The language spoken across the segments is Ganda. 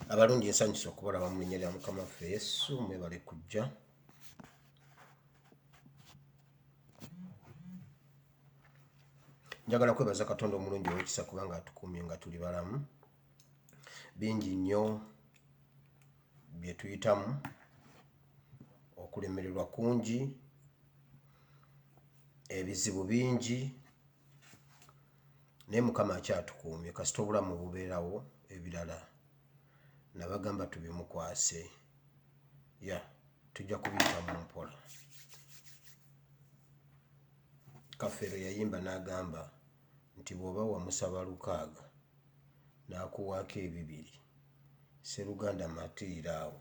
Abalungi ensanyusa okubalaba mu linnya lya Mukama waffe Yesu, mwebale kujja. Njagala kwebaza Katonda omulungi ow'ekisa kubanga atukuumye nga tuli balamu. Bingi nnyo bye tuyitamu, okulemererwa kungi, ebizibu bingi, naye Mukama akyatukuumye kasita obulamu bubeerawo ebirala nabagamba tubimukwase. Tujja kubiyita mu mpola. Kafeero yayimba n'agamba nti bw'oba wamusaba 600 n'akuwaako 2, Sseruganda matirira awo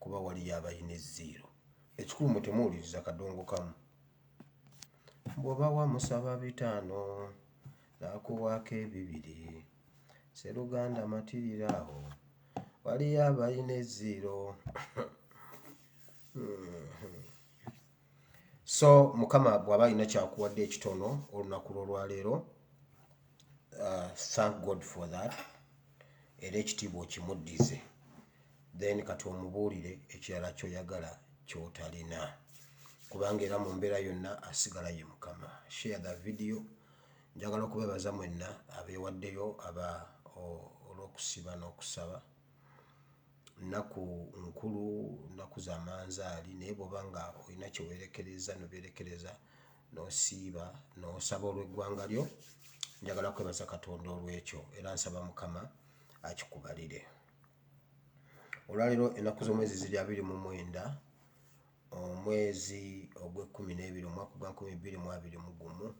kuba waliyo abalina 0. Ekikulu mwe temuwuliriza kadongo kamu. Bw'oba wamusaba 5 n'akuwaako 2, Sseruganda matirira awo waliyo abalina 0. So Mukama bw'aba alina kyakuwadde ekitono olunaku lw'olwaleero, thank God for that. Era ekitiibwa okimuddize, then kati omubuulire ekirala ky'oyagala ky'otalina, kubanga era mu mbeera yonna asigala ye Mukama. Share the video. Njagala okubebaza mwenna abeewaddeyo olw'okusiba n'okusaba. Nnaku nkulu, nnaku z'amanzaali, naye bw'oba nga olina kyeweerekereza n'obeerekereza n'osiiba n'osaba olw'eggwanga lyo, njagala kwebaza Katonda olw'ekyo era nsaba Mukama akikubalire. Olwaleero ennaku z'omwezi ziri 29 omwezi ogw'E12 omwaka gwa 2021.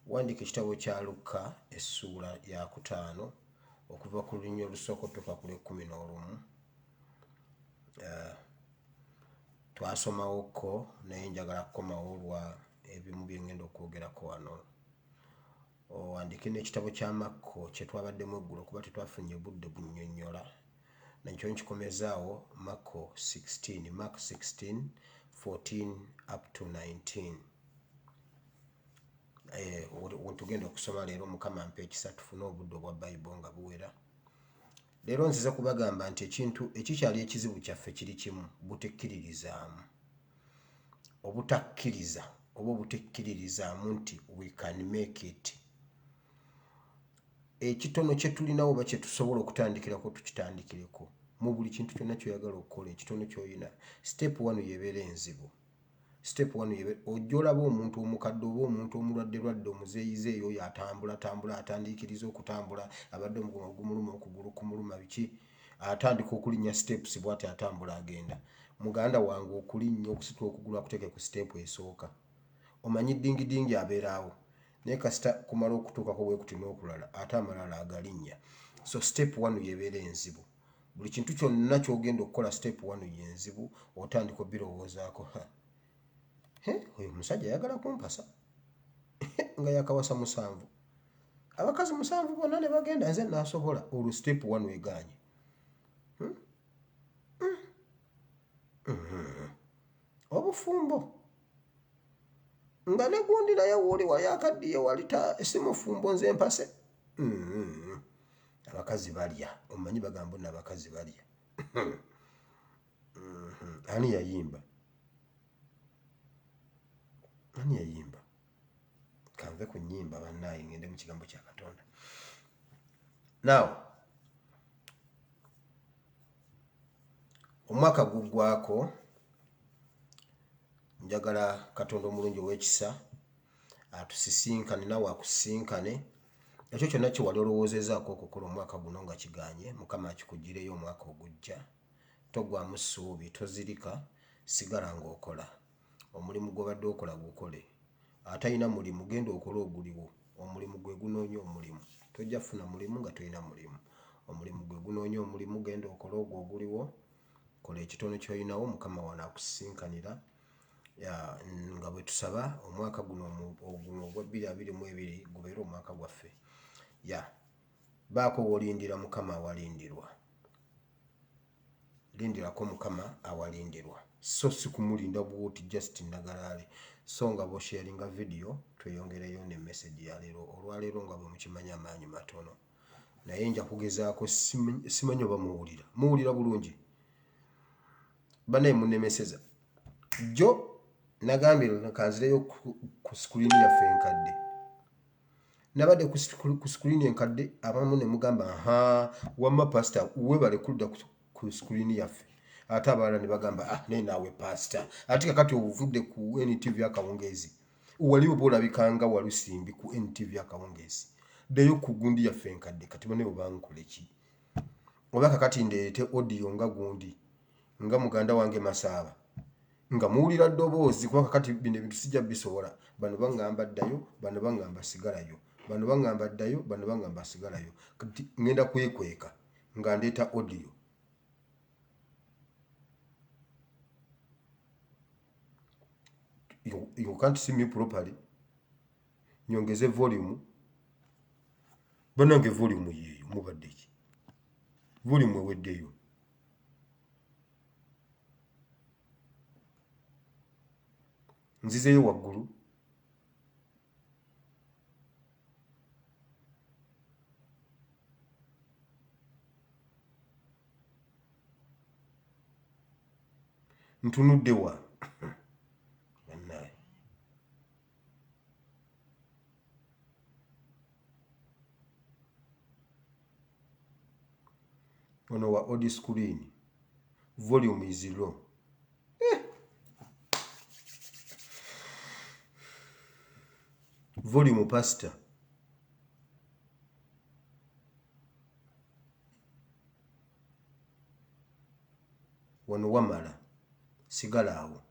Wandiika ekitabo kya Luka essuula ya 5 okuva ku lunyiriri olusooka okutuuka ku lw'e11. Twasomawokko naye njagala kukomawo lwa ebimu bye ngenda okwogerako wano. Wandiike n'ekitabo kya Makko kye twabaddemu eggulo kuba tetwafunye budde bunnyonnyola, nakyo nkikomezaawo Makko 16, Mark 16:14 up to 19. Tugenda okusoma leero. Mukama mpa ekisa tufune obudde obwa Bayibuli nga buwera. Leero nzize kubagamba nti ekintu ekikyali ekizibu kyaffe kiri kimu: butekkiririzaamu. Obutakkiriza oba obutekkiririzaamu nti we can make it. Ekitono kye tulinawo oba kye tusobola okutandikirako tukitandikireko. Mu buli kintu kyonna ky'oyagala okukola, ekitono ky'olina, step 1 yebeera enzibu. Step 1 yebeera ojja olaba omuntu omukadde oba omuntu omulwadde omuzeeyizeeyo oyo atambula atandiikiriza okutambula, abadde omugongo gumuluma, okugulu kumuluma, biki, atandika okulinnya steps bw'ati atambula agenda. Muganda wange okulinnya okusitula okugulu akuteeke ku step esooka. Omanyi ddingidingi abeeraawo, naye kasita kumala okutuukako bwe kuti n'okulala ate amalala agalinnya. So step 1 yebeera enzibu. Buli kintu kyonna ky'ogenda okukola step 1 yenzibu, otandika obirowoozaako. Oyo omusajja ayagala kumpasa nga yakawasa 7. Abakazi 7 bonna ne bagenda, nze naasobola. Olwo step 1 egaanye. Obufumbo nga ne gundi naye wooli wayakaddiye walita simufumbo nze mpase. Abakazi balya, omanyi bagamba nno abakazi balya. Ani yayimba? Ani yayimba? Kanve ku nnyimba bannaaye ngende mu kigambo kya Katonda. Now, omwaka guggwako, njagala Katonda omulungi ow'ekisa atusisinkane, nawe akusisinkane. Ekyo kyonna kye wali olowoozezaako okukola omwaka guno nga kiganye, Mukama akikuggyireyo omwaka ogujja. Togwamu ssuubi, tozirika, sigala ng'okola. Omulimu gw'obadde okola gukole. Atalina mulimu genda okole oguliwo. Omulimu gwe gunoonya omulimu. Tojja kufuna mulimu nga tolina mulimu. Omulimu gwe gunoonya omulimu, genda okole ogwo oguliwo. Kola ekitono ky'olinawo, Mukama wanaakusisinkanira. Nga bwe tusaba omwaka guno ogwa 2022 gubeere omwaka gwaffe. Baako w'olindira Mukama awalindirwa. Lindirako Mukama awalindirwa. So si kumulinda bw'oti just nagalaale. So nga bw'osharinga video tweyongereyo ne message ya leero. Olwaleero nga bwe mukimanyi amaanyi matono. naye nja kugezaako simanyi oba muwulira bulungi banaye munemeseza jjo nagambye kanzireyo ku screen yaffe enkadde nabadde ku screen enkadde abamu ne mugamba aha wamma pastor webale kudda ku screen yaffe ate abalala ne bagamba naye naawe pastor ate kakati ovudde ku NTV akawungeezi wali oba olabikanga walusimbi ku NTV akawungeezi ddeyo ku gundi yaffe enkadde kati bane obankole ki oba kakati ndeete audio nga gundi nga muganda wange Masaaba nga muwulira ddoboozi kuba kakati bino ebintu sijja bisobola bano baŋŋamba ddayo bano baŋŋamba sigalayo bano baŋŋamba ddayo bano baŋŋamba sigalayo kati ŋŋenda kwekweka nga ndeeta audio you can't see me properly nyongeze volume banange volume yeeyo mubadde ki volume eweddeyo nzizeyo waggulu ntunudde wa bannaye ono wa audio screen volume is low volume pastor wano wamala sigala awo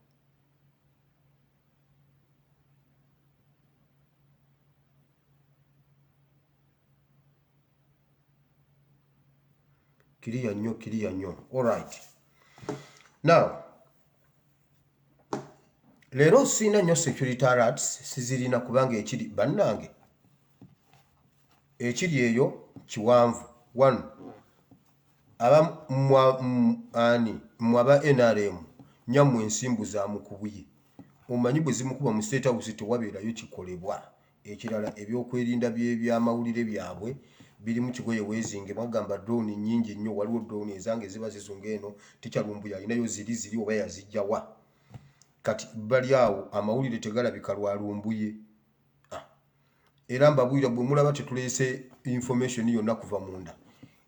kiriya nnyo alright now leero sina nnyo security alerts sizirina kubanga ekiri bannange ekiri eyo kiwanvu 1 mwaba NRM nyammwe ensimbu za mukubuye omanyi bwe zimukuba mu State House tewabeerayo kikolebwa ekirala ebyokwerinda by'ebyamawulire byabwe biri mu kigoye weezinge bagamba drone nnyingi nnyo waliwo drone ezange ziba zizunga eno tikyalumbuye alinayo ziri oba yazijjawa kati bali awo amawulire tegalabika lwalumbuye era mbabwira bwe mulaba tetuleese information yonna kuva munda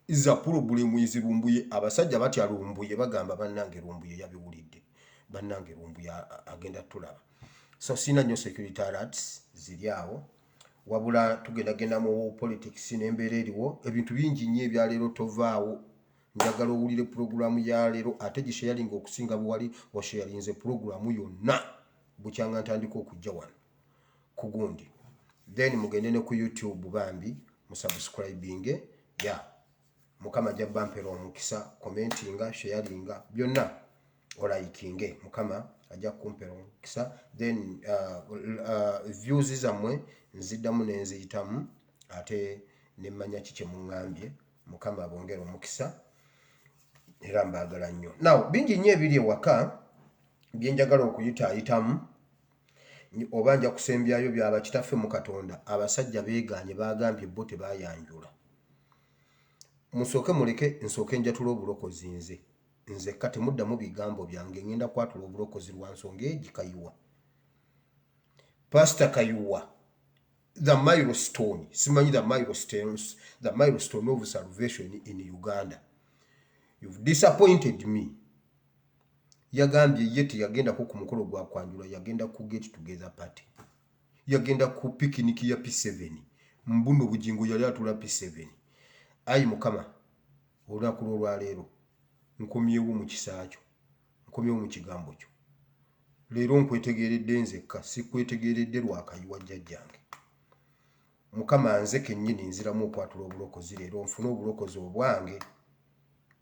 iza problem ezirumbuye abasajja batya lumbuye bagamba bannange lumbuye yabiwulidde bannange lumbuye agenda tulaba so sina nnyo security alerts ziri awo wabula tugendagenda mu politics n'embeera eriwo ebintu bingi nnyo ebyaleero tovaawo njagala owulire programu ya leero ate gisharinga okusinga bwali washarinze programu yonna bukyanga ntandika okujja wano ku gundi then mugende ne ku YouTube bambi musubscribing mukama ajja bampera omukisa commentinga sharinga byonna olaikinge mukama ajja kumpera omukisa then views zammwe nziddamu nenziyitamu ate nemmanya kike muŋŋambye mukama abongera omukisa era mbaagala nnyo now bingi nnyo ebiri ewaka byenjagala okuyitaayitamu oba nja kusembyayo byaba kitaffe mu Katonda abasajja beegaanye baagambye bo tebayanjula musooke muleke nsooke njatula obulokozi nze kati muddamu bigambo byange ngenda kwatula obulokozi lwa nsonga egikayiwa Pastor Kayuwa the milestone simanyi the milestone of salvation in Uganda. You've disappointed me. Yagambye ye teyagenda ku mukolo gwa kwanjula yagenda ku get together party yagenda ku picnic ya P7 mbuno bugingo yali atula P7 ayi mukama olunaku lwa leero nkomyewo mu kisaacho nkomyewo mu kigambo kyo leero nkwetegeredde nzekka sikwetegeredde lwakayiwa jjajjange mukama nze kennyini nziramu okwatula obulokozi leero nfuna obulokozi obwange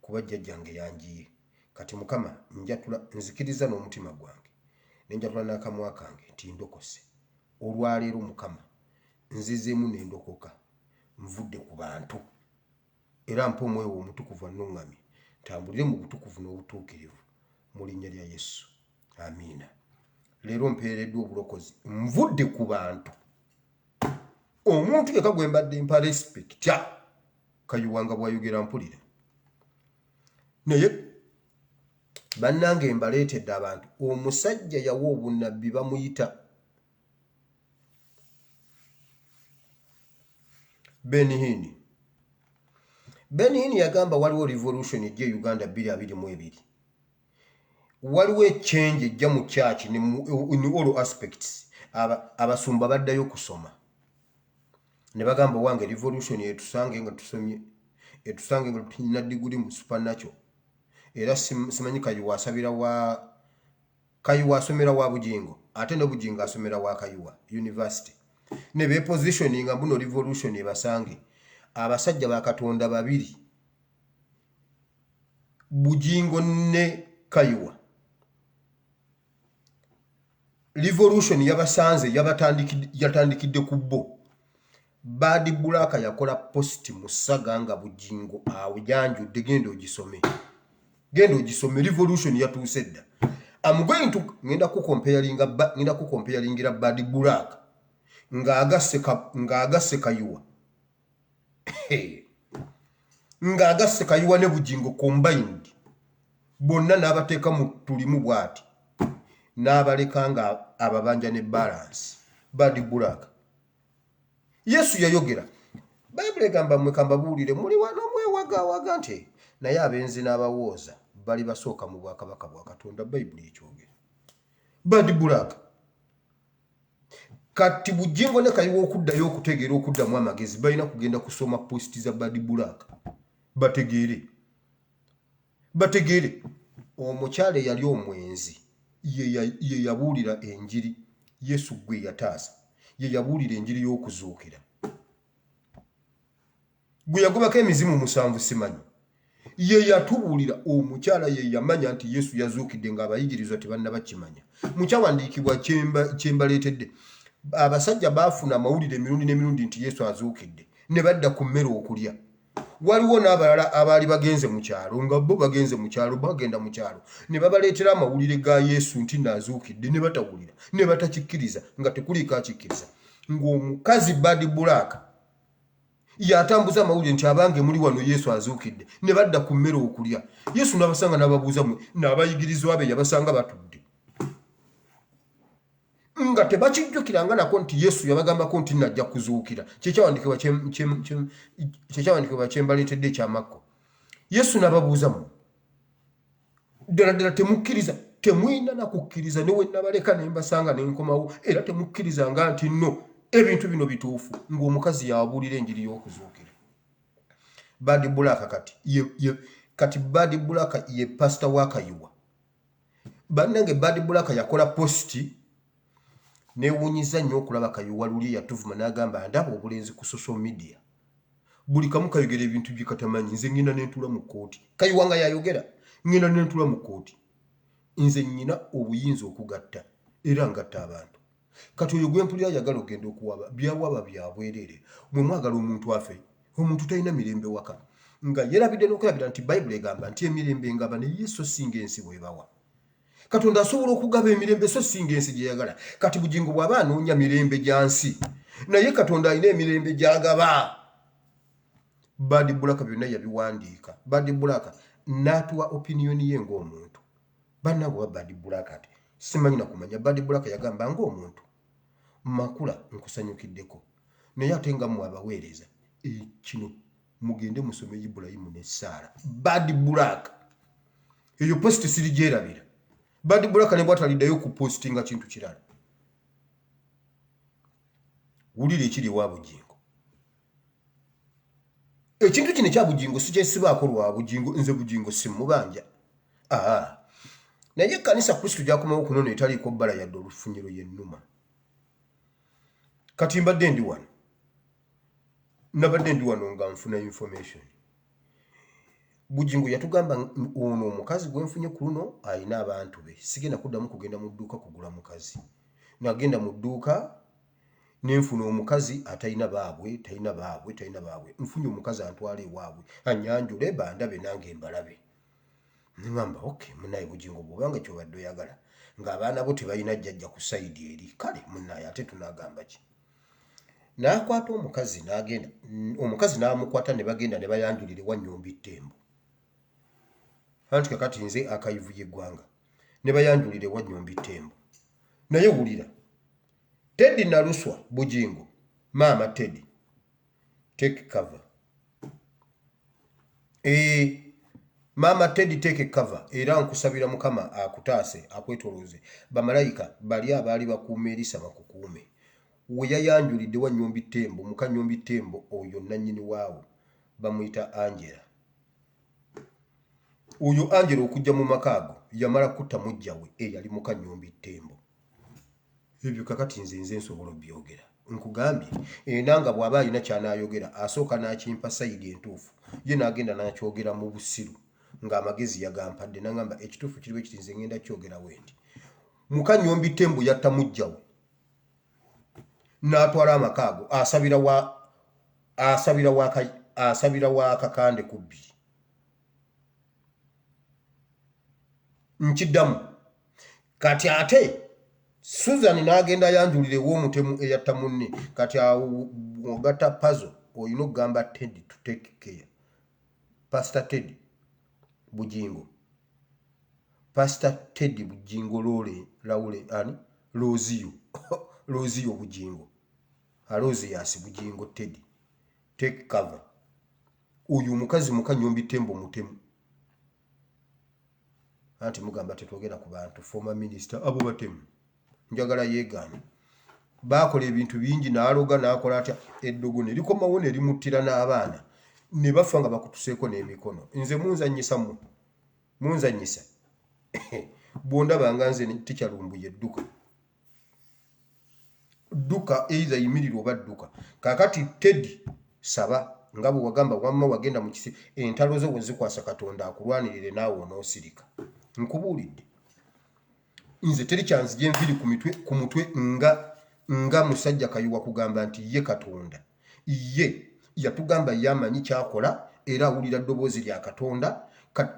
kuba jjajjange yanjiye kati mukama njatula nzikiriza n'omutima gwange nenjatula n'akamwa kange nti ndokose olwaleero mukama nzizeemu n'endokoka nvudde ku bantu era mpa omwewo omutukuvu annuŋŋamye ntambulire mu butukuvu n'obutuukirivu mu linnya lya Yesu amiina leero mpeereddwa obulokozi nvudde ku bantu omuntu yeka gwe mbadde mpa respectya Kayiwanga bwayogera mpulira. Naye bannange mbaleetedde abantu omusajja yawa obunnabbi bamuyita Ben Hinn. Ben Hinn yagamba waliwo revolution ejja e Uganda 2022. Waliwo echange ejja mu church in all aspects. Abasumba baddayo kusoma. Ne bagamba wange revolution etusange nga tusomye. Etusange nga tulina degree mu supernatural. Era simanyi Kayiwa asabira wa Kayiwa asomera wa Bujingo. Ate ne Bujingo asomera wa Kayiwa University. Ne be positioning nga buno revolution ebasange. Abasajja ba Katonda babiri. Bujingo ne Kayiwa. Revolution yabasanze yatandikidde ku bo. Badi Bulaka yakola post musaga nga Bujingo awujanjudde genda ogisome. Genda ogisome revolution yatuuse dda. I'm going to ngenda ku comparingira Badi Bulaka nga agasse Kayiwa. Nga agasse Kayiwa ne Bujingo combined. Bonna n'abateeka mu tulimu bwati. N'abaleka nga ababanja ne balance. Badi Bulaka. Yesu yayogera. Bible egamba mmwe kambabuulire muli wano mwewaga nti naye abenzi n'abawooza bali basooka mu bwakabaka bwa Katonda. Bible ekyogera. Badi Bulaka. Kati Bujingo ne Kayiwa okuddayo okutegeera okuddamu amagezi balina kugenda kusoma posti za Badi Bulaka. Bategeere. Omukyale yali omwenzi. Ye yabuulira enjiri Yesu gwe yataasa. Ye yabuulira enjiri y'okuzuukira. Gwe yagobako emizimu 7 simanyi. Ye yatubuulira omukyala ye yamanya nti Yesu yazuukidde ng'abayigirizwa tebannabakimanya. Mukyawandiikibwa kyembaleetedde. Abasajja baafuna amawulire emirundi n'emirundi nti Yesu azuukidde. Ne badda ku mmere okulya. Waliwo n'abalala abaali bagenze mu kyalo nga bo bagenze mu kyalo bagenda mu kyalo ne babaleetera amawulire ga Yesu nti nazuukidde ne batawulira ne batakikkiriza nga tekuliko akikkiriza. Ng'omukazi Badi Bulaka yatambuza amawulire nti abange muli wano Yesu azuukidde ne badda ku mmere okulya. Yesu n'abasanga n'ababuuza mwe n'abayigirizwa be yabasanga batudde. Nga tebakijjukiranga nako nti Yesu yabagambako nti najja kuzuukira. Kyekyawandikibwa kyembaleetedde ekya Makko. Yesu n'ababuuza mwe ddala temukkiriza, temwina na kukkiriza ne we nabaleka ne mbasanga ne nkomawo era temukkirizanga nti nno ebintu bino bituufu. Ng'omukazi yawabuulira enjiri y'okuzuukira. Badi Bulaka kati Badi Bulaka ye pastor wa Kayiwa. Bannange Badi Bulaka yakola posti newunyiza nnyo okulaba Kayiwa luli yatuvuma n'agamba ndaba obulenzi ku social media. Buli kamu kayogera ebintu bye katamanyi. Nze ngina n'entula mu kkooti. Kayiwa nga yayogera ngina n'entula mu kkooti. Nze nyina obuyinza okugatta era ngatta abantu. Kati oyo gwe mpulira ayagala ogenda okuwaba byawaba byabwerere. Mwe mwagala omuntu afe. Omuntu talina mirembe waka. Nga yerabidde n'okulabira nti Bible egamba nti emirembe ngaba ne Yesu singa ensi bwebawa. Katonda asobola okugaba emirembe so singa ensi gye yagala. Kati Bujingo bw'aba anoonya mirembe gya nsi naye Katonda alina emirembe gy'agaba. Badi Bulaka byonna yabiwandiika. Badi Bulaka n'atuwa opinion ye ng'omuntu. Bannange Badi Bulaka ati simanyi na kumanya. Badi Bulaka yagamba ng'omuntu makula nkusanyukiddeko naye ate nga mmwe abaweereza kino mugende musome Ibulayimu ne Saara. Badi Bulaka eyo posti sirigyerabira. Badi Bulaka ne bwataliddayo ku postinga kintu kirala. Wulira ekiri wa Bujingo. Ekintu kino kya Bujingo sikyesibaako lwa Bujingo. Nze Bujingo simubanja. Naye Ekkanisa Kristo gyakomawo kunono etaliiko bbala yadde olufunyiro yennuma. Kati mbadde ndi wano. Nabadde ndi wano nga nfuna information. Bujingo yatugamba ono omukazi gwe nfunye ku luno alina abantu be. Sigenda kuddamu kugenda mu dduuka kugula mukazi. Nagenda mu dduuka nenfuna omukazi atalina baabwe. Nfunye omukazi antwala ewaabwe annyanjule bandabe nange mbalabe. Ngamba okay munaye Bujingo bw'obanga kyobadde oyagala ng'abaana bo tebalina jjajja ku sayidi eri kale munaye ate tunagamba ki. n'akwata omukazi n'agenda omukazi n'amukwata ne bagenda ne bayanjulira ewa Nnyumbi Ttembo anti kakati nze akayivu y'eggwanga ne bayanjulira ewa Nnyumbi Ttembo naye wulira Teddy Naluswa Bujingo Maama Teddy take cover Maama Teddy take cover era nkusabira Mukama akutaase akwetoloze bamalayika bali abaali bakuuma Erisa bakukuume we yayanjulidde wa Nnyumbi Ttembo muka Nnyumbi Ttembo oyo nannyini waawo bamuyita Angela oyo Angela okujja mu makaago yamala kutta mujjawe eyali muka Nnyumbi Ttembo ebyo kakati nze nsobola byogera nkugambye enanga bw'aba alina kyanaayogera asooka n'akimpa sayidi entuufu ye n'agenda n'akyogera mu busiru ng'amagezi yagampadde n'agamba ekituufu kiriwe kiti nze ngenda kyogera wendi muka Nnyumbi Ttembo yatta mujjawe n'atwala amakaago asabira wa Kakande ku bbiri nkiddamu kati ate Susan n'agenda yanjulire w'omutemu eyatta munne kati ogatta puzzle oyina okugamba Teddy to take care Pastor Teddy Bujingo Pastor Teddy Bujingo Laure ani Rozio Bujingo Alozias Bujingo Teddy take cover uyu mukazi muka Nnyumbi Ttembo mutemu anti mugamba tetwogera ku bantu former minister abo batemu njagala yeegaana bakola ebintu bingi n'aloga n'akola atya eddogo ne likomawo ne limuttira n'abaana ne bafa nga bakutuseeko n'emikono nze munzanyisa bwondaba nga nze tikyalumbuye edduka eiza yimirira oba dduka kakati Teddy saba nga bwe wagamba wamma wagenda mu kisi entalo zo bwe zikwasa Katonda akulwanirire naawe onoosirika nkubuulidde nze teri kyanzije nviri ku mutwe nga musajja Kayuwa kugamba nti ye Katonda ye yatugamba yamanyi kyakola era awulira ddoboozi lya Katonda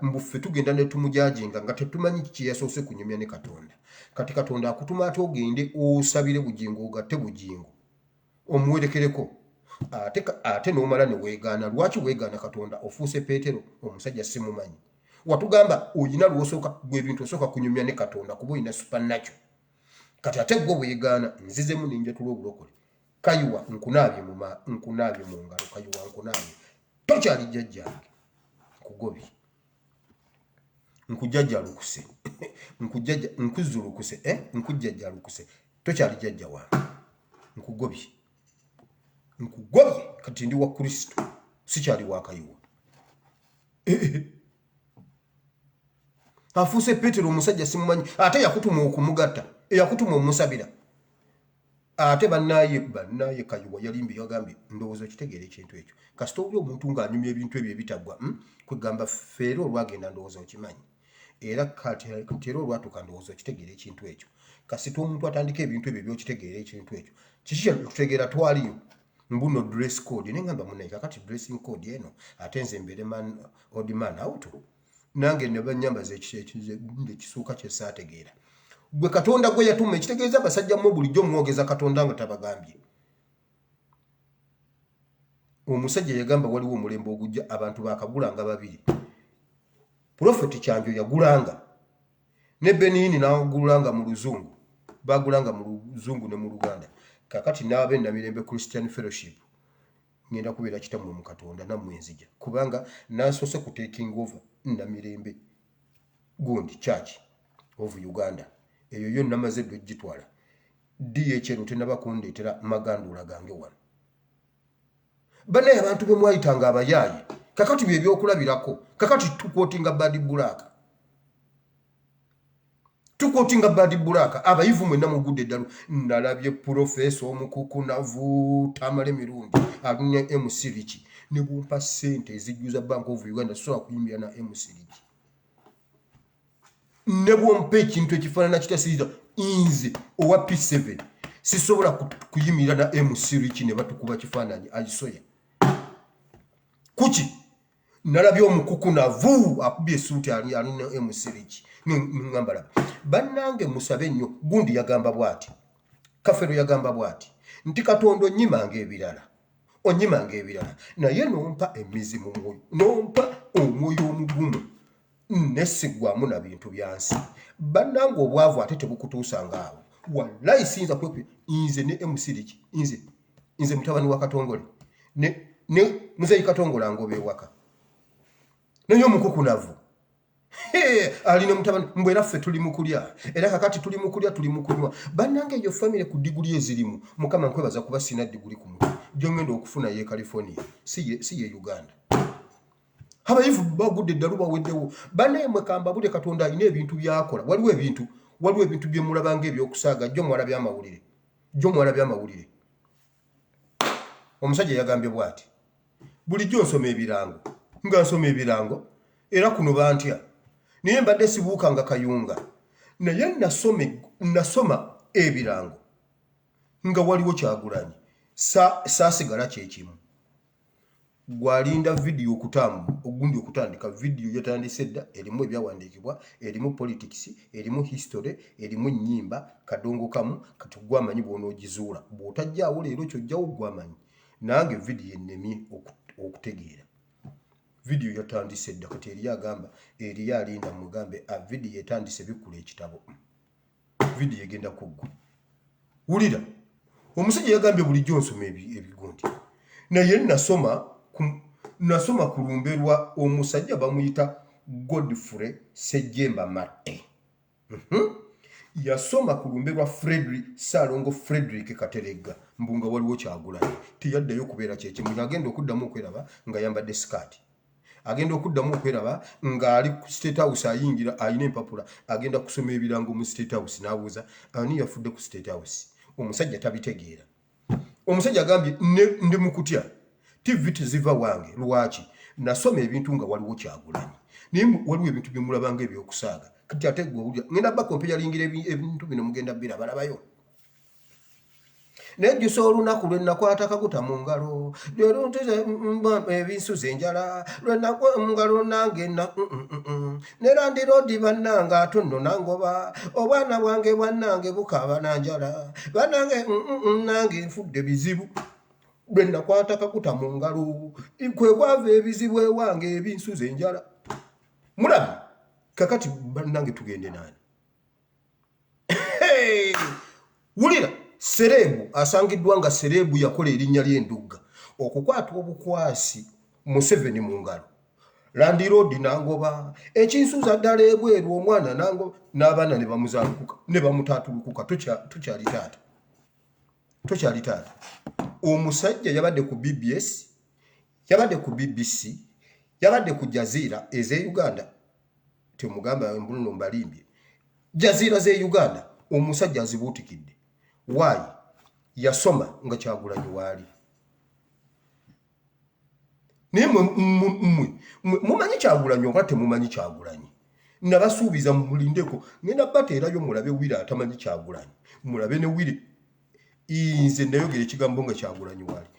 mbuffe tugenda ne tumujajinga nga tetumanyi kiki yasoose kunyumya ne Katonda kati Katonda akutuma ate ogende osabire Bujingo ogatte Bujingo omuwerekereko ate n'omala ne weegaana lwaki weegaana Katonda ofuuse Peetero omusajja simumanyi watugamba oyina lwosooka gwe bintu osooka kunyumya ne Katonda kuba oyina supernatural kati ate gwe weegaana nzizemu ninjatula obulokole Kayuwa nkunaabye mu ngalo Kayuwa nkunaabye tokyali jjajjange nkugobye nkujjajjalukuse nkujjajjalukuse tokyali jjajja wange nkugobye kati ndi wa Kristo sikyali wa Kayuwa afuuse Peetero omusajja simumanyi ate yakutuma okumugatta eyakutuma omusabira ate bannaye Kayuwa yalimbi yagambye ndowooza okitegeera ekintu ekyo kasita oli omuntu ng'anyumya ebintu ebyo ebitagwa kwegamba feera olwagenda ndowooza okimanyi era kati era olwatuuka ndowooza okitegeera ekintu ekyo kasita omuntu atandika ebintu ebyo byokitegeera ekintu ekyo kiki kyatutegeera twaliyo mbuno dress code nengamba munaye kakati dressing code eno ate nze mbere old man out nange ne banyambaza ekisuuka kye saategeera gwe Katonda gwe yatuma ekitegeeza basajja mu bulijjo mwogeza Katonda nga tabagambye omusajja yagamba waliwo omulembe ogujja abantu bakagulanga babiri Prophet Kyanjo yagulanga ne Benini n'agulanga mu Luzungu bagulanga mu Luzungu ne mu Luganda kakati n'abe Namirembe Christian Fellowship ngenda kubeera kitamu mu Katonda nammwe nzija kubanga nansose ku taking over Namirembe gundi Church of Uganda eyo yo namaze dogitwala DHL tenaba kundeetera magandula gange wano banaye abantu be mwayitanga abayaayi kakati bye byokulabirako kakati tukotinga badi bulaka abayivu mwenna mugudde ddalo nalabye Professor omukukunavu tamale mirundi alunya MC Rich ne bumpa sente ezijjuza Bank of Uganda so akuyimbya na MC Rich ne bwompa ekintu ekifaanana kitasiiza inze owa P7 sisobola kuyimira na MC Rich ne batukuba kifaananyi agisoya kuki nalabye omukukunavu akubye suuti alina MC Rich ngambala bannange musabe nnyo gundi yagamba bwati Kafero yagamba bwati nti Katonda onyimanga ebirala naye nompa emizimu mwoyo nompa omwoyo omugumu nesigwamu na bintu byansi bannange obwavu ate tebukutuusanga awo wallahi siyinza kwekwe nze ne MC nze mutabani wa Katongole ne muzeyi Katongole angoba ewaka naye omukukunavu alina mutabani mbwera ffe tuli mukulya era kakati tuli mukulya tuli mukunywa bannange eyo famire ku diguli ezirimu mukama nkwebaza kuba sina diguli ku mutwe gyongenda okufuna ye California si ye Uganda abayivu bagudde eddalu baweddewo bannaye mwekamba bule Katonda alina ebintu byakola waliwo ebintu bye mulabanga ebyokusaaga jjo mwalabya amawulire omusajja yagambye bw'ati bulijjo nsoma ebirango era kuno bantya naye mbadde sibuukanga kayunga naye nasoma ebirango nga waliwo Kyagulanyi saasigala kyekimu gwalinda vidiyo ogundi okutandika vidiyo yatandise dda erimu ebyawandiikibwa erimu politics erimu history erimu nnyimba kadongo kamu kati gwamanyi bw'onoogizuula bw'otajjaawo leero kyojjawo gwamanyi nange vidiyo ennemye okutegeera vidiyo yatandise dda kati eriyo agamba eriyo alinda mugambe vidiyo etandise bikula ekitabo vidiyo egenda kuggwa wulira omusajja yagambye bulijjo nsoma ebigundi naye nasoma ku lumbe lwa omusajja bamuyita Godfrey Sejjemba Matte yasoma ku lumbe lwa Saalongo Frederick Kateregga mbunga waliwo Kyagulanyi tiyaddayo kubeera kyekimu agenda okuddamu okweraba nga yambadde sikaati agenda okuddamu okweraba ng'ali ku State House ayingira ayina empapula agenda kusoma ebirango mu State House n'abuuza ani yafudde ku State House omusajja tabitegeera omusajja agambye ndi mu kutya TV teziva wange lwaki nasoma ebintu nga waliwo Kyagulanyi naye waliwo ebintu bye mulabanga ebyokusaaga kati ate gwe owulira ngenda bakompeya lingira ebintu bino mugenda balabayo nejjusa olunaku lwe nakwata kaguta mu ngalo leero nteze ebinsuza enjala lwe nakwa mu ngalo nange ne landiroodi bannange ate nno nangoba obwana bwange bwannange bukaaba na njala bannange nange nfudde bizibu lwe nakwata kaguta mu ngalo kwe kwava ebizibu ewange ebinsuza enjala mulabi kakati bannange tugende nani wulira Serebu asangiddwa nga Serebu yakola erinnya ly'endugga okukwata obukwasi Museveni mu ngalo landiroodi nangoba ekinsuza ddala ebweru omwana nango n'abaana ne bamuzaalukuka ne bamutaatulukuka tokyali taata omusajja yabadde ku BBS yabadde ku BBC yabadde ku Jazeera eze Uganda temugamba mbuluno mbalimbye Jazeera ze Uganda omusajja azibuutikidde waayi yasoma nga Kyagulanyi waali naye mumanyi Kyagulanyi oba temumanyi Kyagulanyi nabasuubiza mulindeko ngenda bateerayo mulabe Wire atamanyi Kyagulanyi mulabe ne Wire nze nayogera ekigambo nga Kyagulanyi waali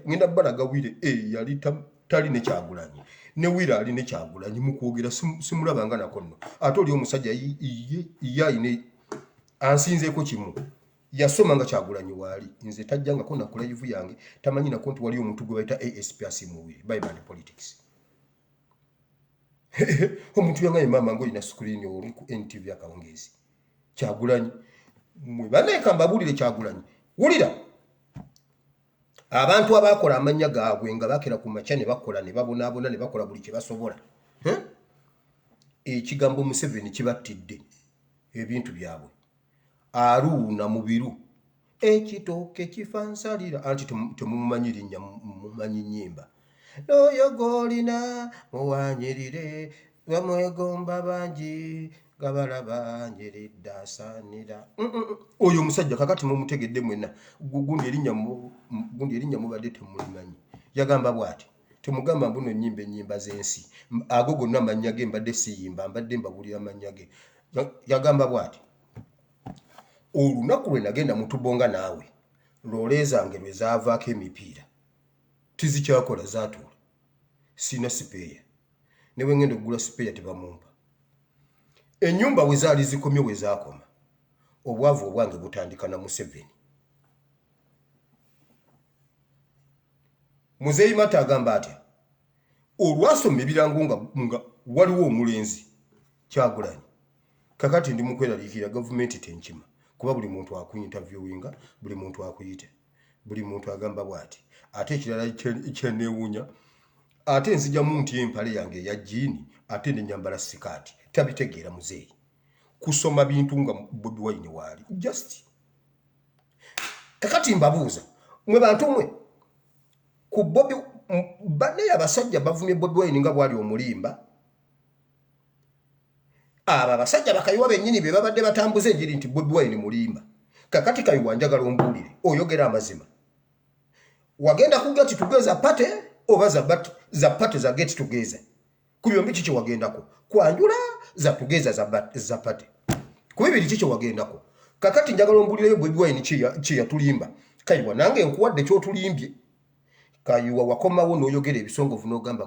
ngenda balaga Wire yali tali ne Kyagulanyi ne Wire ali ne Kyagulanyi mukwogera simulabanga nako nno ate oli omusajja yayine ansinzeeko kimu yasoma nga Kyagulanyi waali nze tajjangako nakola live yange tamanyi nako nti wali omuntu gwe bayita ASP asimuwire Bible and Politics omuntu yangaye mama ng'olina screen oli ku NTV akawungeezi Kyagulanyi mwe baneka mbabulire Kyagulanyi wulira abantu abakola amanya gaabwe nga bakera ku macha ne bakola ne babonaabona ne bakola buli kye basobola ekigambo Museveni kibattidde ebintu byabwe aruuna mubiru ekitooke kifansalira anti temumumanyi linnya mumanyi nnyimba noyogolina muwanyirire bamwegomba bangi gabalaba njiridda asaanira oyo omusajja kakati mumutegedde mwenna gundi erinnya mubadde temulimanyi yagamba bw'ati temugamba mbuno ennyimba z'ensi ago gonna amannya ge mbadde siyimba mbadde mbabulira amannya ge yagamba bw'ati olunaku lwe nagenda mutubonga naawe looleezange lwe zaavaako emipiira tizikyakola zaatuula sina sipeeya ne bwe ngenda okugula sipeeya tebamumpa ennyumba we zaali zikomye we zaakoma obwavu obwange butandika na Museveni Muzeeyi Matta agamba atya olwasoma ebirango nga waliwo omulenzi Kyagulanyi kakati ndi mukweraliikirira gavumenti tenkima kuba buli muntu akuinterviewinga buli muntu akuyita buli muntu agamba bw'ati ate ekirala kyenneewuunya ate nzijamu nti empale yange eya jiini ate nenyambala sikaati tabitegeera muzeeyi kusoma bintu nga Bobi Wine waali just kakati mbabuuza mwe bantu mwe ku Bobi bane abasajja bavumye Bobi Wine nga bwali omulimba aba abasajja bakayiwa bennyini be babadde batambuza enjiri nti Bobi Wine mulimba kakati kayiwa njagala ombuulire oyogera amazima wagenda kuga ati tugeza pate oba za pate za get together kubyombi kiki wagendako kwanjula za tugeza za pate kubibiri kiki wagendako kakati njagala ombuulire Bobi Wine chi yatulimba kayiwa nange nkuwadde kyotulimbye kayiwa wakomawo n'oyogera ebisongovu n'ogamba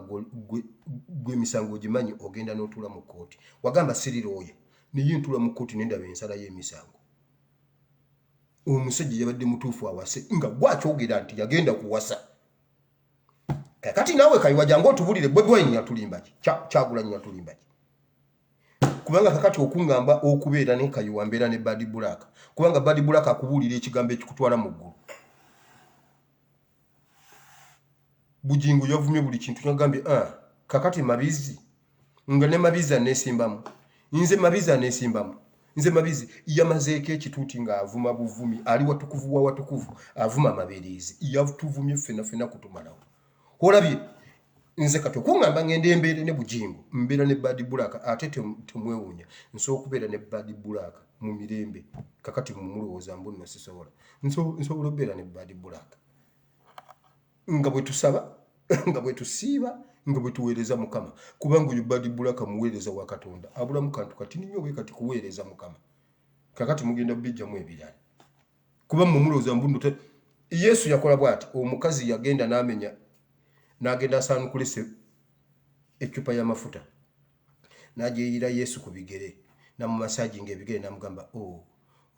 gwe misango gimanyi ogenda n'otula mu kkooti wagamba sirirooye niye ntula mu kkooti nendaba ensala y'emisango omusajja yabadde mutuufu awase nga gwakyogera nti yagenda kuwasa kakati naawe kayiwa jangu otubulire Bobi Wine yatulimba ki Kyagulanyi yatulimba ki kubanga kakati okungamba okubeera ne kayiwa mbeera ne Bad Black kubanga Bad Black akubuulira ekigambo ekikutwala mu ggulu Bujingu yavumye buli kintu nyagambye kakati mabizi nga ne mabizi anesimbamu nze mabizi anesimbamu nze mabizi yamazeeko ekituuti nga avuma buvumi ali watukuvu wa watukuvu avuma mabereezi yatuvumye ffena kutumalawo olabye nze kati okungamba ngende embeere ne Bujingu mbeera ne Bad Black ate temwewuunya nsobola okubeera ne Bad Black mu mirembe kakati mumulowooza mbu nno sisobola nsobola okubeera ne Bad Black nga bwe tusaba nga bwe tusiiba nga bwe tuweereza Mukama kubanga oyo Bad Black muweereza wa Katonda abulamu kantu kati ninyo bwe kati kuweereza Mukama kakati mugenda bijjamu ebirala kuba mumulowooza mbu nno Yesu yakola bw'ati omukazi yagenda n'amenya n'agenda asaanukulese ecupa y'amafuta n'agyeyira Yesu ku bigere namumasaaji ng'ebigere n'amugamba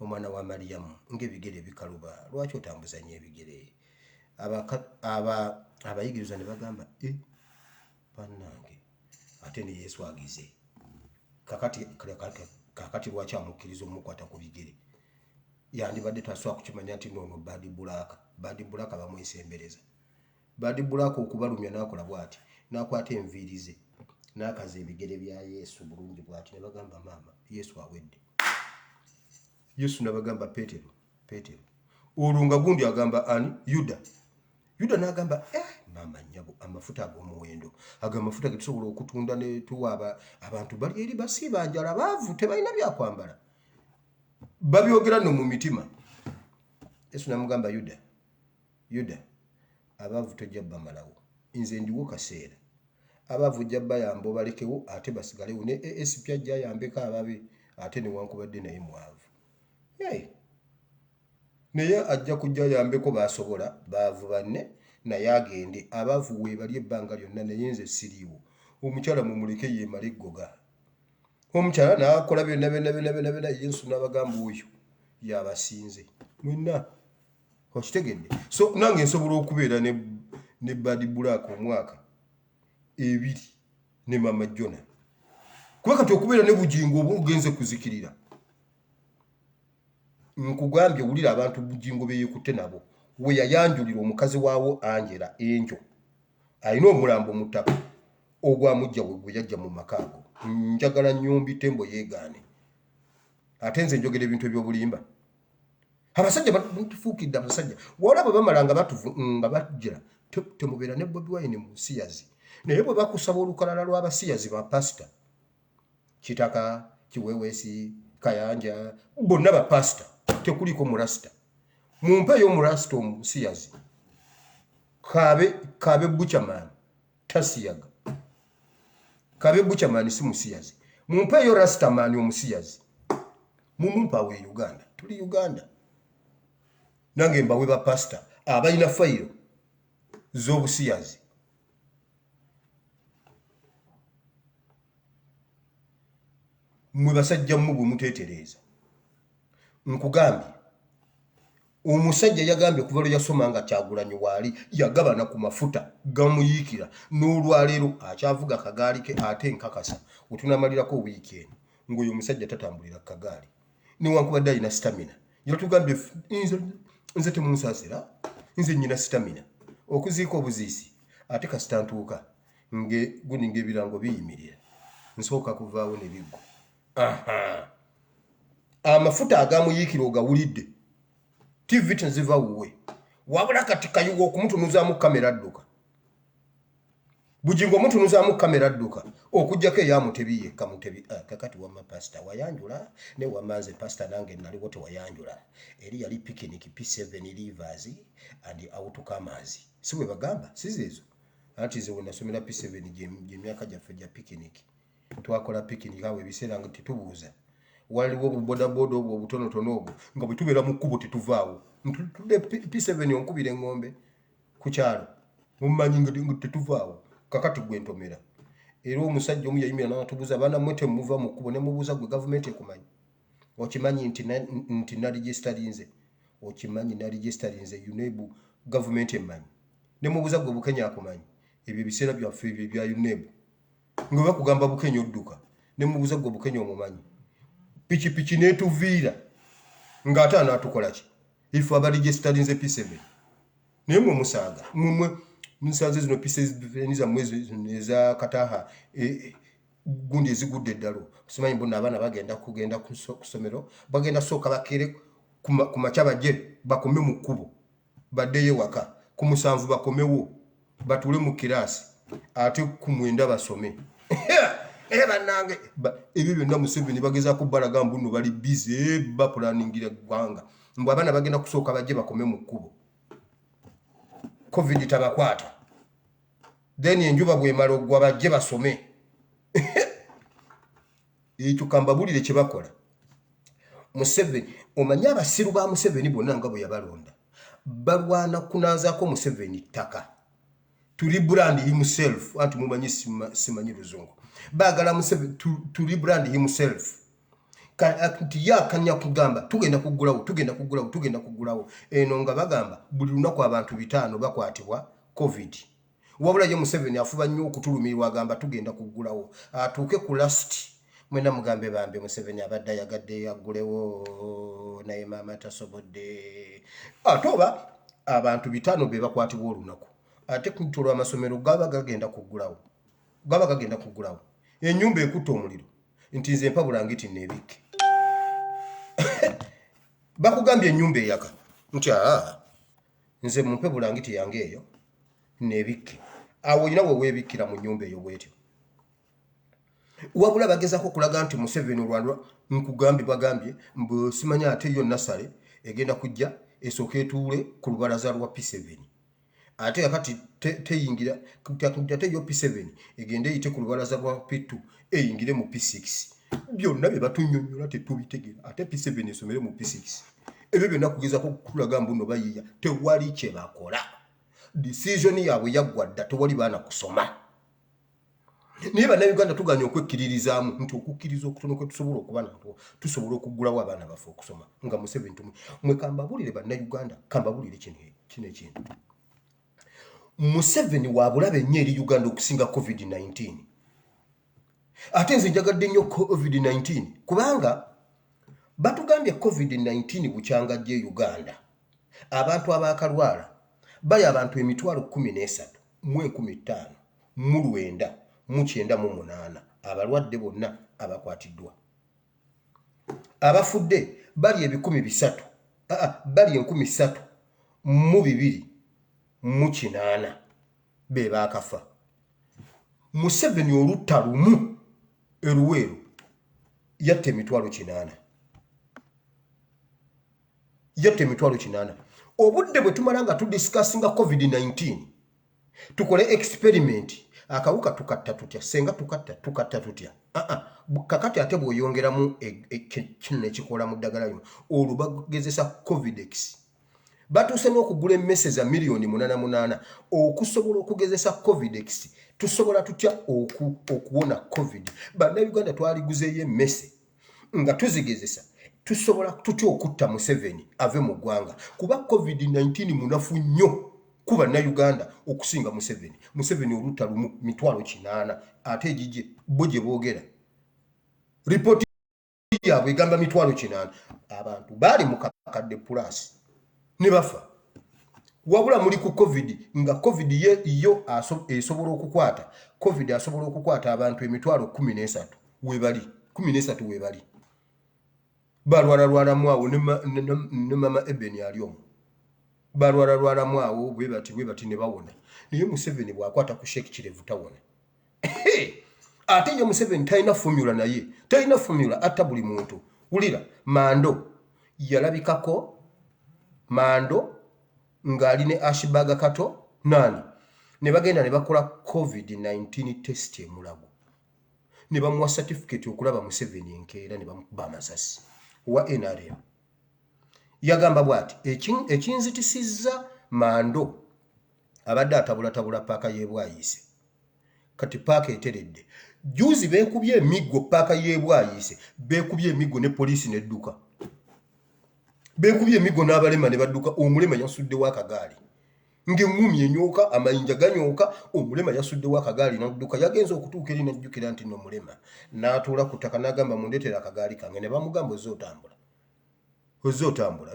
omwana wa Mariyamu ng'ebigere bikaluba lwaki otambuza nnyo ebigere abayigiriza ne bagamba bannange ate ne Yesu agize kakati lwaki amukkiriza omukwata ku bigere yandibadde tasobola kukimanya nti noono Bad Black bamwesembereza Bad Black okubalumya n'akola bw'ati n'akwata enviiri ze n'akaza ebigere bya Yesu bulungi bw'ati ne bagamba maama Yesu awedde Yesu n'abagamba Peetero olwo nga gundi agamba ani Yuda n'agamba maama nnyabo amafuta ag'omuwendo ago amafuta ge tusobola okutunda ne tuwa abantu bali eri basiiba njala baavu tebalina byakwambala babyogera nno mu mitima Yesu n'amugamba Yuda abaavu tojja bamalawo nze ndiwo kaseera abaavu jja bayamba obalekewo ate basigalewo ne ASP ajja ayambeko ababe ate newankubadde naye mwavu naye ajja kujja ayambeko basobola baavu banne naye agende abaavu weebali ebbanga lyonna naye nze siriiwo omukyala mumuleke yeemala eggoga omukyala n'akola byonna Yesu n'abagamba oyo yabasinze mwenna okitegedde so nange nsobola okubeera ne Bad Black omwaka 2 ne Mama Jona kuba kati okubeera ne Bujingu oba ogenze kuzikirira nkugambye wulira abantu Bujingu beeyekutte nabo we yayanjulira omukazi waawo Angela enjo alina omulambo mu ttaka ogwamujja we yajja mu makaago njagala nnyumbi tembo yeegaane ate nze njogera ebintu ebyobulimba abasajja batufuukidde abasajja wala bwe bamala nga bajjira temubeera ne Bobi Wine mu siyazi naye bwe bakusaba olukalala lw'abasiyazi ba pasita Kitaka Kiweweesi Kayanja bonna ba pasita tekuliko murasita mumpeyo murasita omusiyazi kabe Buchaman tasiyaga kabe Buchaman si musiyazi mumpeyo Rastaman omusiyazi mumumpa we Uganda tuli Uganda nange mbawe ba pasita abalina fayiro z'obusiyazi mwe basajja mu bwe muteetereza nkugambye omusajja yagambye kuva lwe yasoma nga Kyagulanyi waali yagabana ku mafuta gamuyiikira n'olwaleero akyavuga kagaali ke ate nkakasa otunamalirako wiiki eno ng'oyo omusajja tatambulira kagaali newankubadde alina stamina yatugambye nze temunsaasira nze nnyina stamina okuziika obuziisi ate kasita ntuuka gundi ng'ebirango biyimirira nsooka kuvaawo ne biggwa amafuta agamuyiikira ogawulidde TV tenziva wuwe wabula kati kayugo okumutunuzaamu kamera adduka bujingo omutunuzaamu kamera adduka okujjako eyamutebi yekka mutebi kakati wamma pasita wayanjula ne wamanze pasita nange naliwo tewayanjula eri yali picnic P7 rivers and outcomers si bwe bagamba sizeezo anti ze wenasomera P7 gy'emyaka gyaffe gya picnic twakola picnic awo ebiseera nga tetubuuza waliwo obubodaboda obwo obutonotono obwo nga bwe tubeera mu kkubo tetuvaawo ntudde P7 onkubira engombe ku kyalo mumanyi nga tetuvaawo kakati gwe ntomera era omusajja omu yayimira n'atubuuza abaana mmwe temuva mu kkubo ne mubuuza gwe gavumenti ekumanyi okimanyi nti naregisterinze okimanyi naregisterinze UNEB gavumenti emanyi ne mubuuza gwe Bukenya akumanyi ebyo ebiseera byaffe ebyo bya UNEB nga bakugamba Bukenya odduka ne mubuuza gwe Bukenya omumanyi pichi netuviira ng'ate anaatukola ki ife abaregisterinze P7 naye mwe musaaga mmwe nsanze zino P7 za mwezi eza kataha gundi ezigudde eddalo simanyi mbona abaana kugenda ku ssomero bagenda sooka bakere ku makya bajje bakome mu kkubo baddeyo waka ku musanvu bakomewo batuule mu kiraasi ate ku mwenda basome bannange ebyo byonna Museveni bagezaako balaga mbu nno bali bize bapulaningira eggwanga mbu abaana bagenda kusooka bajje bakome mu kkubo covid tabakwata then enjuba bwemala oggwa bajje basome ekyo kambabulire kye bakola Museveni omanyi abasiru ba Museveni bonna nga bwe yabalonda balwana kunaazaako Museveni ttaka to rebrand himself anti mumanyi simanyi luzungu bagala Museveni to rebrand himself kanti yakanya kugamba tugenda kugulawo eno nga bagamba buli lunaku abantu 5 bakwatibwa covid wabula ye Museveni afuba nnyo okutulumirwa agamba tugenda kugulawo atuuke ku last mwena mugambe bambe Museveni abadde yagadde yagulewo naye maama tasobodde atoba abantu 5 be bakwatibwa olunaku ate kuntolwa amasomero gaba gagenda kugulawo enyumba ekutta omuliro nti nze mpabulangiti nebikke bakugambye enyumba eyaka nti nze mumpe bulangiti yange eyo nebikke awo olina we weebikkira mu nyumba eyo bwetyo wabula bagezako kulaga nti Museveni olwalwa bagambye mbu simanya ate yo Nasale egenda kujja esooka etuule ku lubalaza lwa P7 ate yakati teyingira ate yo P7 egende eyite ku lubalaza lwa P2 eyingire mu P6 byonna bye batunyonnyola tetubitegeera ate P7 esomere mu P6 ebyo byonna kugezako kulaga mbu no bayiya tewali kye bakola decision yaabwe yaggwa dda tewali baana kusoma naye bannayuganda tuganya okwekkiririzaamu nti okukkiriza okutono kwe tusobola okuba natwo tusobola okuggulawo abaana baffe okusoma nga Museveni mwe kambabulire bannayuganda kambabulire kino ekintu Museveni waabulabe nnyo eri Uganda okusinga COVID-19 ate nze njagadde nnyo COVID-19 kubanga batugambye COVID-19 bukyanga gye Uganda abantu abakalwala bali abantu 13,159,998 abalwadde bonna abakwatiddwa abafudde bali 3,000 bali 3,208 be baakafa Museveni olutta lumu eruweero yatte 8,000 obudde bwe tumala nga tudiscussinga COVID-19 tukole experiment akawuka tukatta tutya senga tukatta tutya kakati ate bw'oyongeramu kino ekikola mu ddagala lino olwo bagezesa Covidex batuuse n'okugula emmese za $8,800,000 okusobola okugezesa Covidex tusobola tutya okuwona COVID bannayuganda twaliguzeeyo emmese nga tuzigezesa tusobola tutya okutta Museveni ave mu ggwanga kuba COVID-19 munafu nnyo kuba na Uganda okusinga Museveni oluta lumu 800 ate egije bo gye boogera ripoti yaabwe egamba 800 abantu baali mu kakadde plus ne bafa wabula muri ku COVID nga COVID yo esobola okukwata COVID asobola okukwata abantu 13,000 webali 13 webali balwala mwawo ne mama Eben aliomu balwala mwawo bwebati ne bawona niyo Museveni bwakwata ku Sheikh Kirevu tawona ate ye Museveni talina formula naye talina formula atta buli muntu ulira Mando yalabikako Mando ngali ne Ashbaga Kato nani ne bagenda ne bakola COVID-19 test emulago ne bamuwa certificate okulaba Museveni enkeera ne bamukuba amasasi wa NRM yagamba bwati ekinzitisizza Mando abadde atabula paaka y'ebwayise kati paaka eteredde juzi beekubye emiggo paaka y'ebwayise beekubye emiggo ne poliisi nedduka beekubye emiggo n'abalema ne badduka omulema yasuddewo akagaali ng'engumi enyooka amayinja ganyooka omulema yasuddewo akagaali n'adduka yagenza okutuuka eri n'ajjukira nti n'omulema n'atuula ku ttaka n'agamba mundeetera akagaali kange ne bamugamba ozootambula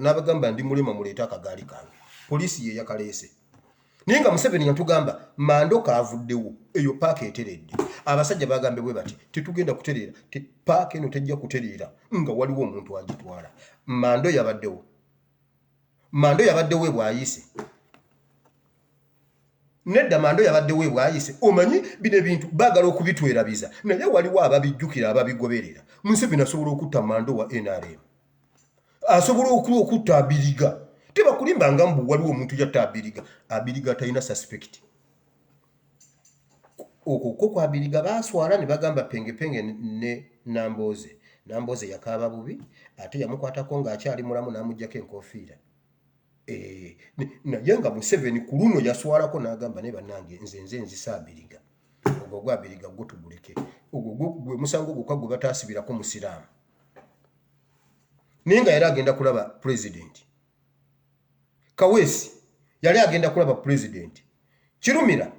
n'abagamba ndi mulema muleete akagaali kange poliisi ye yakaleese naye nga Museveni yatugamba Mando kaavuddewo eyo paaka eteredde abasajja bagambe bwe bati tetugenda kutereera paaka eno tejja kutereera nga waliwo omuntu agitwala Mando yabaddewo ebwayise nedda Mando yabaddewo ebwayise omanyi bino ebintu baagala okubitwerabiza naye waliwo ababijjukira ababigoberera Museveni asobola okutta Mando wa NRM asobola okutta Abiriga tebakulimbanga mbu waliwo omuntu yatta Abiriga talina suspect okwo kwa Abiriga baswala ne bagamba pengepenge ne Namboze yakaaba bubi ate yamukwatako ng'akyali mulamu n'amuggyako enkofiira naye nga Museveni ku luno yaswalako n'agamba ne bannange nze nzisa Abiriga ogwo gwa Abiriga gwo tuguleke ogwo gwe musango gwokka gwe bataasibirako musiraamu naye nga yali agenda kulaba president Kaweesi yali agenda kulaba president Kirumira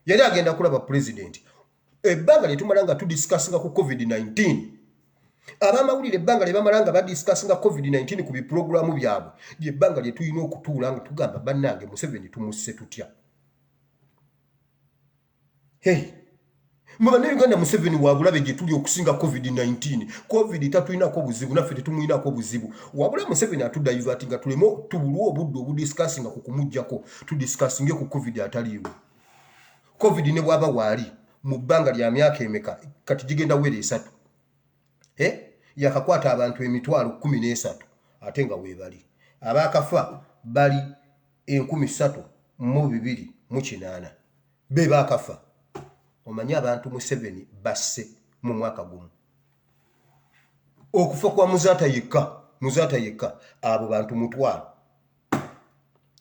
yali agenda kulaba president ebbanga lyetumala nga tudiscussinga ku COVID-19 abamawulire ebbanga lye bamala nga badiscussinga COVID-19 ku biprogrammu byabwe lyebbanga lye tulina okutuula nga tugamba bannange Museveni tumusse tutya mwe bannayuganda Museveni wabulabe gye tuli okusinga COVID-19 COVID tatulinako buzibu naffe tetumuyinako buzibu wabula Museveni atudivertinga tuleme tubulwa obudde obudiscussinga ku kumuggyako tudiscussinge ku COVID ataliiwo COVID ne bwaba waali mu bbanga lya myaka emeka kati gigenda wera 3 yakakwata abantu 13,000 ate nga weebali abaakafa bali 3,208 be baakafa omanyi abantu Museveni basse mu mwaka gumu okufa kwa Muzaata yekka abo bantu mutwalo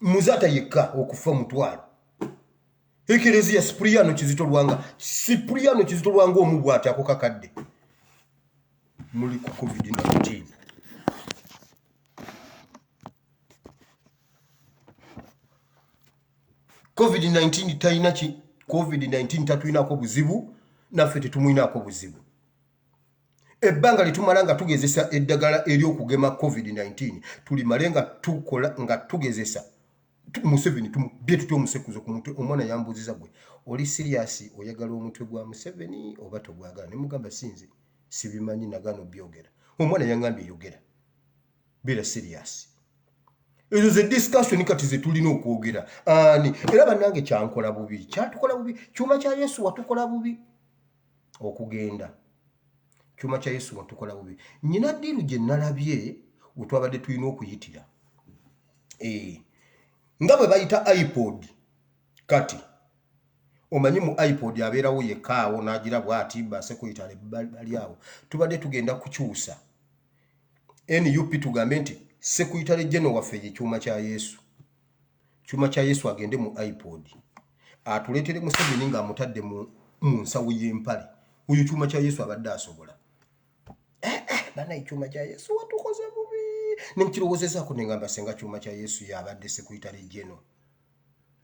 Muzaata yekka okufa mutwalo Ekereziya Cipriano Kizito Lwanga omu bw'ati ako kakadde muli ku COVID-19 COVID-19 talina ki COVID-19 tatulinako buzibu naffe tetumuyinako buzibu ebbanga litumala nga tugezesa eddagala ery'okugema COVID-19 tulimale nga tukola nga tugezesa Museveni bye tutya omusekuzo ku mutwe omwana yambuziza gwe oli serious oyagala omutwe gwa Museveni oba togwagala ne mugamba sinze sibimanyi nagano byogera omwana yangambye yogera bila serious ezo ze discussion kati ze tulina okwogera ani era bannange kyankola bubi kyatukola bubi kyuma kya Yesu watukola bubi okugenda kyuma kya Yesu watukola bubi nyina ddiru gye nalabye utwabadde tulina okuyitira nga bwe bayita iPod kati omanyi mu iPod abeerawo yekaawo n'agira bw'ati baase kuyitale bali awo tubadde tugenda kukyusa NUP tugambe nti sekuyitale jeno waffe ekyuma kya Yesu agende mu iPod atuleetere Museveni nga amutadde mu nsawo y'empale oyo kyuma kya Yesu abadde asobola bana ekyuma kya Yesu watukoze bubi nenkirowozezaako nengamba senga kyuma kya Yesu yabadde Secretary General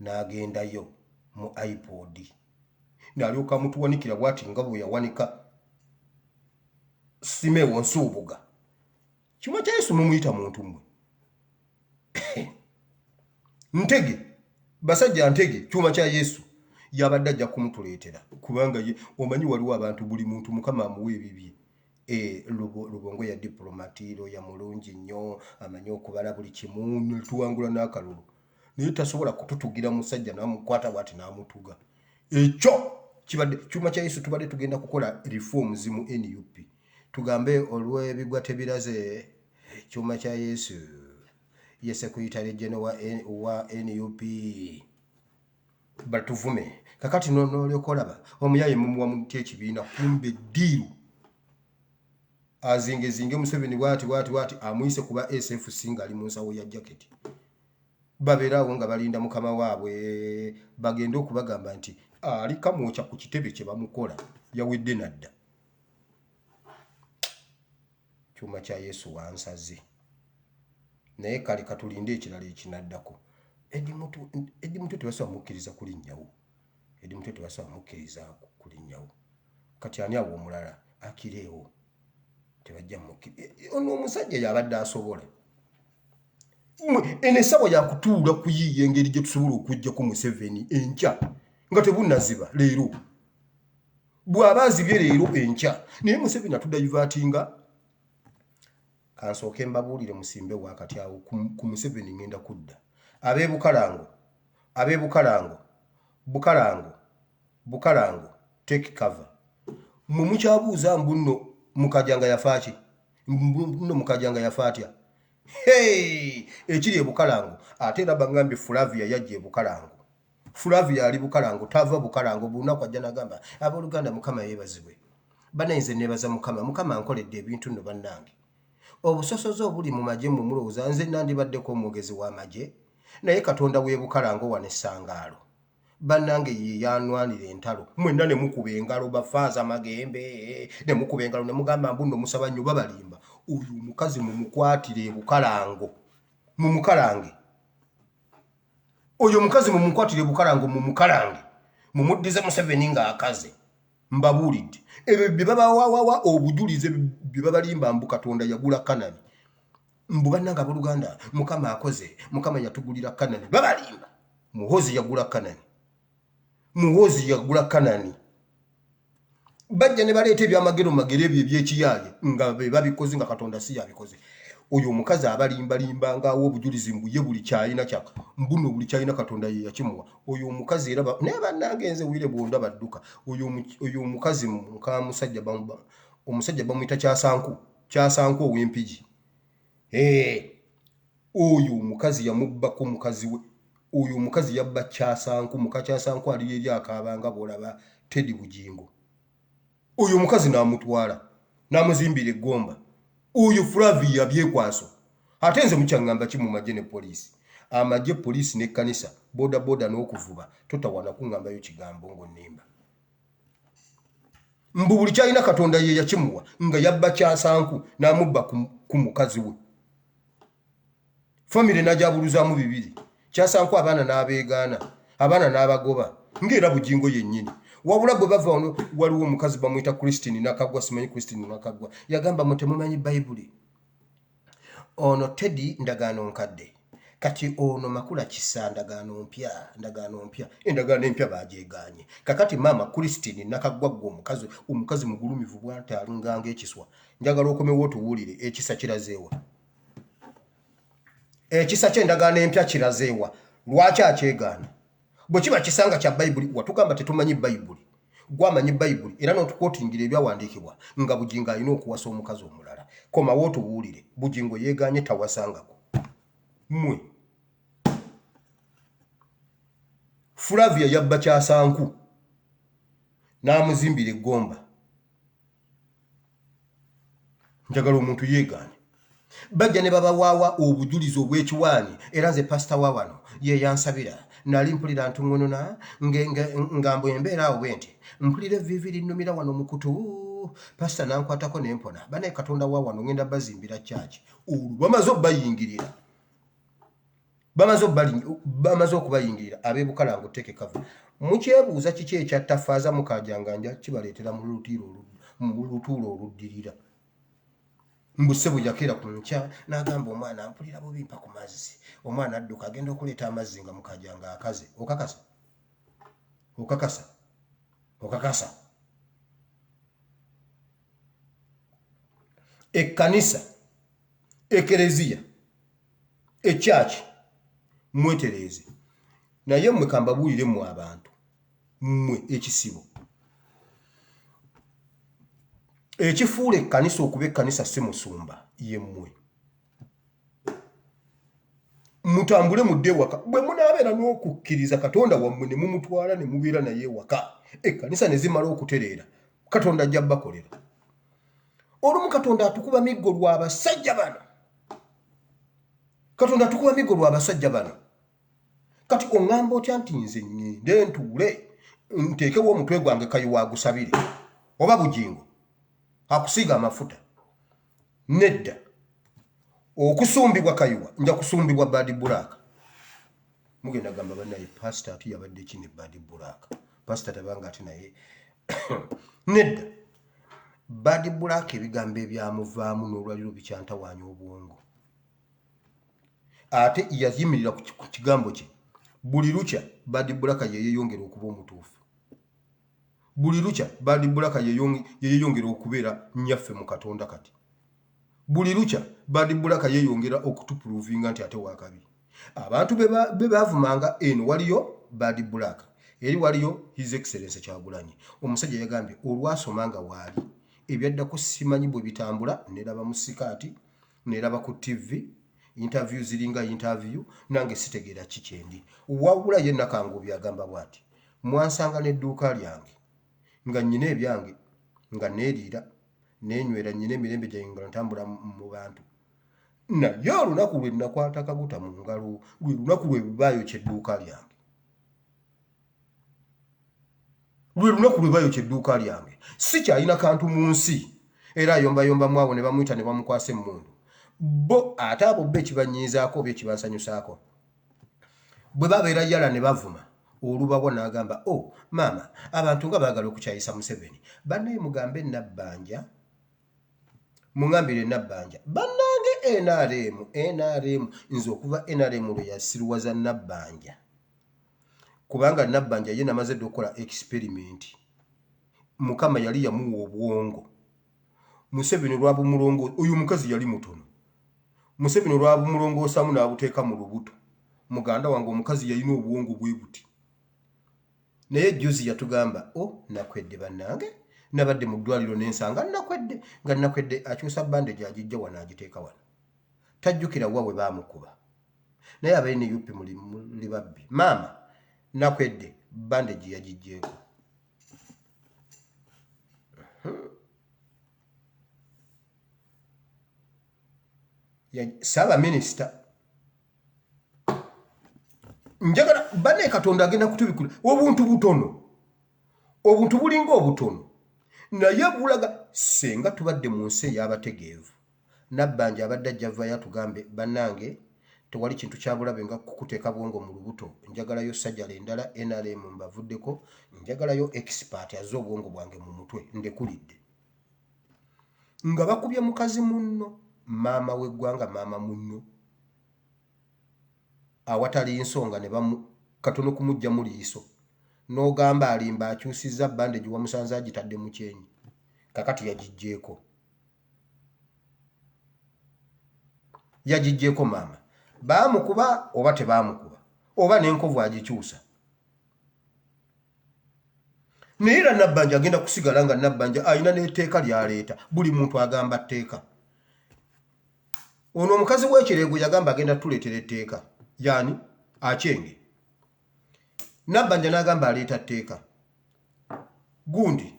n'agendayo mu iPod n'alyoka mutuwanikira bwati nga bwe yawanika Simewo Nsubuga. Kyuma kya Yesu mumuyita muntu mmwe. Ntege basajja Ntege kyuma kya Yesu yabadde ajja kumutuleetera kubanga omanyi waliwo abantu buli muntu Mukama amuwa ebibye. Lubongo ya diplomatiro ya mulungi nnyo amanyi okubala buli kimu tuwangula n'akalulu naye tasobola kututugira musajja n'amukwata bwati n'amutuga. Ekyo kibadde kyuma kya Yesu tubadde tugenda kukola reforms mu NUP. Tugambe olw'ebigwa tebiraze kyuma kya Yesu ye Secretary General wa NUP batuvume kakati n'olyokolaba omuyaye mumuwa muti ekibiina kumbe ddiiru azingezinge Museveni wati amuyise kuba SFC ngali mu nsawo ya jacket babeerawo nga balinda mukama waabwe bagenda okubagamba nti ali kamwocha ku kitebe kye bamukola yawedde nadda. Kyuma kya Yesu wansaze naye kale katulinde ekirala ekinaddako. Eddi mutu tebasobola mukkiriza kulinnyawo. Eddi mutu tebasobola mukkiriza kulinnyawo. Kati ani awo omulala akireewo tebajja mukkiriza. Ono omusajja yabadde asobola. Eno essawa yakutuula kuyiiya engeri gye tusobola okujja ku Museveni enkya nga tebunnaziba leero. Bw'aba azibye leero enkya naye Museveni atudayivaatinga. Kansooke mbabuulire musimbe wakati awo ku Museveni ngenda kudda. Bukalango take cover. Mumukyabuuza mbuno mukajanga yafaaki. Mbuno mukajanga yafaatya. Ekiri Bukalango ate era bangambye Flavia yajje Bukalango. Flavia ali Bukalango tava Bukalango bunaku ajja nagamba abooluganda Mukama yeebazibwe. Banayinze neebaza Mukama ankoledde ebintu nno bannange. Obusosozo obuli mu magye mu mulowooza nze nandibaddeko omwogezi w'amagye naye Katonda w'e Bukalango wane Sangaalo. Bannange ye yanwanira entalo mwenna ne mukuba engalo bafaaza magembe ne mukuba engalo ne mugamba mbuno musaba nnyo babalimba. Oyo omukazi mumukwatire e Bukalango mumukalange. Oyo omukazi mumukwatire e Bukalango mumukalange mumuddize Museveni ng'akaze. Mbabuulidde ebyo bye babawawawa obujulize bye babalimba mbu Katonda yagula Kanani. Mbu bannanga abooluganda Mukama akoze Mukama yatugulira Kanani babalimba. Muhozi yagula Kanani. Muhozi yagula Kanani. Bajja ne baleeta ebyamagero magere ebyo eby'ekiyaye nga be babikoze nga Katonda si yabikoze. Oyo omukazi abalimbalimba ngaawo obujulizi mbu ye buli kyalina kyaka mbuno buli kyalina Katonda ye yakimuwa. Oyo omukazi era naye bannange nze wire bwonda badduka. Oyo omukazi muka musajja omusajja bamuyita Kyasanku ow'empigi. Oyo omukazi yamubbako mukazi we. Oyo omukazi yabba Kyasanku muka Kyasanku ali eri akaabanga bw'olaba Teddy Bujingo. Oyo omukazi n'amutwala n'amuzimbira eggomba. Oyo Flavia byekwaso. Ate nze mukyangamba ki mu magye ne poliisi. Amagye poliisi n'ekkanisa boda n'okuvuba totawana kungambayo kigambo ng'onnimba. Mbu buli kyalina Katonda ye yakimuwa nga yabba Kyasanku n'amubba ku mukazi we. Famire n'agyabuluzaamu bibiri. Kyasanku abaana n'abeegaana abaana n'abagoba ng'era Bujingo yennyini. Wabula bwe bava ono waliwo omukazi bamuyita Christine Nakagwa simanyi Christine Nakagwa yagamba mutemumanyi Bayibuli. Ono Teddy ndagaano nkadde kati ono Makula Kisa ndagaano mpya endagaano empya bajeeganye kakati mama Christine Nakagwa gwo omukazi mugulumivu bw'atalinganga ekiswa njagala okomewo otuwulire ekisa kirazeewa. Ekisa ky'endagaano empya kirazeewa lwaki akyegaana. Bwe kiba kisanga kya Bayibuli watugamba tetumanyi Bayibuli. Gwamanyi Bayibuli era n'otukootingira ebyawandiikibwa nga Bujingo alina okuwasa omukazi omulala. Koma wootuwulire Bujingo yeeganye tawasangako. Mmwe Flavia yabba Kyasanku n'amuzimbira eggomba. Njagala omuntu yeegaane. Bajja ne babawaawa obujulizi obw'ekiwaanyi era nze pasita wa wano ye yansabira nali mpulira ntungununa ngambwe embeera awo bwe nti mpulira evviivi linnumira wano mukutu pastor nankwatako nempona banaye katonda wa wano ngenda bazimbira church bamaze obayingirira bamaze okubayingirira abebukalango teke kava mukyebuuza kiki ekyattafaaza mukajanganja kibaleetera mu lutuulo oluddirira mbusebo yakera ku nkya n'agamba omwana ampulira bubi mpa ku mazzi omwana adduka agenda okuleeta amazzi nga mukajanga akaze okakasa ekkanisa ekereziya ekyaki mwetereeze naye mmwe kambabuulire mu abantu mmwe ekisibo ekifuula ekkanisa okuba ekkanisa si musumba ye mmwe mutambule mudde ewaka bwe munaabeera n'okukkiriza katonda wammwe ne mumutwala ne mubeera naye ewaka ekkanisa ne zimala okutereera katonda ajja bakolera olumu katonda atukuba miggo lw'abasajja bano kati oŋŋamba otya nti nze ŋŋende ntuule nteekewo omutwe gwange kayi wagusabire oba bugingo akusiiga amafuta nedda okusumbibwa kayiwa nja kusumbibwa bad black mugenda gamba banaye pastor ati yabadde kine bad black pastor tabanga ati naye nedda bad black ebigambo ebyamuvaamu n'olwaliro bikyantawaanya obwongo ate yayimirira ku kigambo kye buli lukya bad black yeyongera okuba omutuufu buli lukya bad black yeyongera okubeera nnyaffe mu katonda kati buli lukya bad black yeyongera okutupuruvinga nti ate wakabi abantu be bavumanga eno waliyo bad black eri waliyo his excellence Kyagulanyi omusajja yagambye olwasomanga waali ebyaddako simanyi bwe bitambula neraba mu sikaati neraba ku TV interview ziringa interview nange sitegeera kikyendi wabula ye nakangu byagamba bwati mwansanga n'edduuka lyange nga nnyina ebyange nga neeriira nenywera nnyina emirembe gyange nga ntambula mu bantu naye olunaku lwe nakwata kaguta mu ngalo lwe lunaku lwe bayokya edduuka lyange sikyalina kantu mu nsi era ayombayomba mwabo ne bamuyita ne bamukwasa emmundu bo ate abo be ekibanyiizaako oba ekibansanyusaako bwe babeera yala ne bavuma olubabwa n'agamba maama abantu nga baagala okukyayisa Museveni bannaye mugambe Nabbanja muŋambire Nabbanja bannange NRM nze okuva NRM lwe yasiruwaza Nabbanja kubanga Nabbanja ye namaze dde okukola experiment mukama yali yamuwa obwongo Museveni lwabumulongo oyo mukazi yali mutono Museveni olwabumulongoosamu n'abuteeka mu lubuto muganda wange omukazi yalina obwongo bwe buti naye juzi yatugamba nakwedde bannange nabadde mu ddwaliro n'ensanga nakwedde akyusa bandage agijja wano agiteeka wano tajjukira wawe baamukuba naye abaine yupi muli babbi maama nakwedde bandage yagijjeeko Saba Minister njagala bane katonda agenda kutubikula obuntu bulinga obutono naye bulaga senga tubadde mu nsi y'abategeevu Nabbanja abadde ajjava yatugambe bannange tewali kintu kyabulabe nga kukuteeka bwongo mu lubuto njagalayo sajjala endala NRM mbavuddeko njagalayo expert azza obwongo bwange mu mutwe ndekulidde nga bakubye mukazi munno maama w'eggwanga maama munno awatali nsonga ne katono kumujja mu liiso n'ogamba alimba akyusizza bandage wamusanze agitadde mu kyenyi kakati yagijjeeko maama baamukuba oba tebaamukuba oba n'enkovu agikyusa naye era Nabbanja agenda kusigala nga Nabbanja alina n'etteeka lyaleeta buli muntu agamba tteeka ono omukazi w'ekireego yagamba agenda tuleetera etteeka yani Achenge Nabbanja n'agamba aleeta tteeka gundi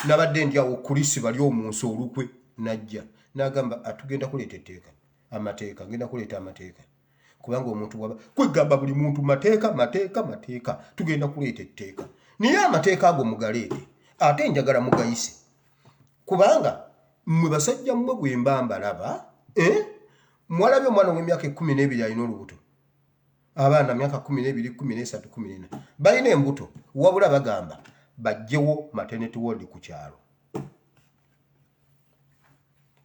nabadde ndyawo kulisi bali omunsi olukwe najja n'agamba atugenda kuleeta etteeka amateeka ngenda kuleeta amateeka kubanga omuntu bwaba kwegamba buli muntu mateeka tugenda kuleeta etteeka naye amateeka ago mugaleete ate njagala mugayise kubanga mmwe basajja mmwe bwe mbamba laba mwalabye omwana w'emyaka 12 alina olubuto abaana myaka 12 13 14 balina embuto wabula bagamba bajjewo maternity ward ku kyalo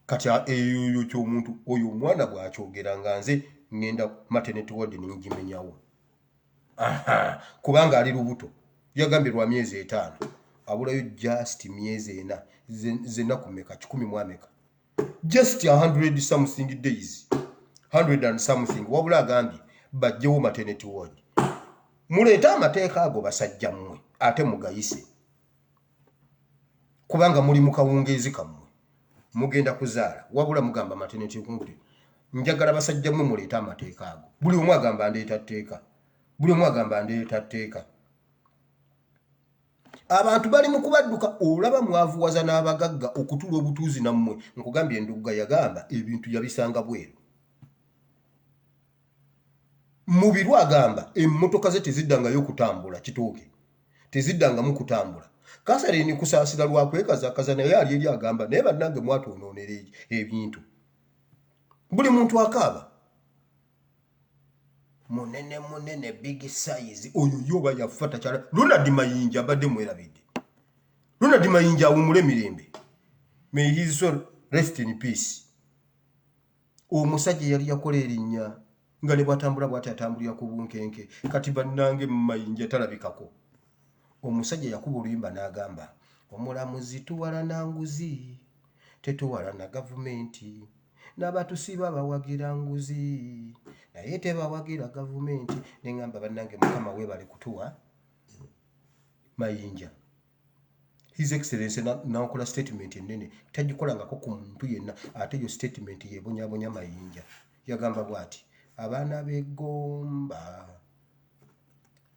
kati eyo ky'omuntu oyo omwana bw'akyogera nga nze ngenda maternity ward ningimenyawo kubanga ali lubuto yagambye lwa myezi 5 abulayo just myezi 4 zenaku meka 10 mu ameka just 100 something days 100 and something wabula agambye bajjewo maternity ward muleeta amateeka ago basajja mmwe ate mugayise kubanga muli mu kawungeezi kammwe mugenda kuzaala wabula mugamba maternity ward njagala basajja mmwe muleeta amateeka ago buli omu agamba ndeeta tteeka buli omu agamba ndeeta tteeka abantu bali mu kubadduka olaba mwavuwaza n'abagagga okutula obutuuzi nammwe nkugambye Endugga yagamba ebintu yabisanga bweru mubiru agamba emmotoka ze teziddangayo kutambula kitooke teziddangamu kutambula Kasareni kusaasira lwakwekazakaza naye ali eri agamba naye bannange mwatwonoonera ebintu buli muntu akaaba munene big size oyo yoba yafa takyala Ronald Mayinja abadde mwerabidde Ronald Mayinja awumule mirembe may his soul rest in peace omusajja yali yakola erinnya nga ne bwatambula bwati atambulira ku bunkenke kati bannange Mayinja talabikako omusajja yakuba oluyimba n'agamba omulamuzi tuwala na nguzi tetuwala na gavumenti n'abatusiba bawagira nguzi naye tebawagira gavumenti neŋŋamba bannange mukama weebale kutuwa Mayinja His Excellency nakola statement ennene tagikolangako ku muntu yenna ate yo statement yebonyabonya Mayinja yagamba bwati abaana b'eggomba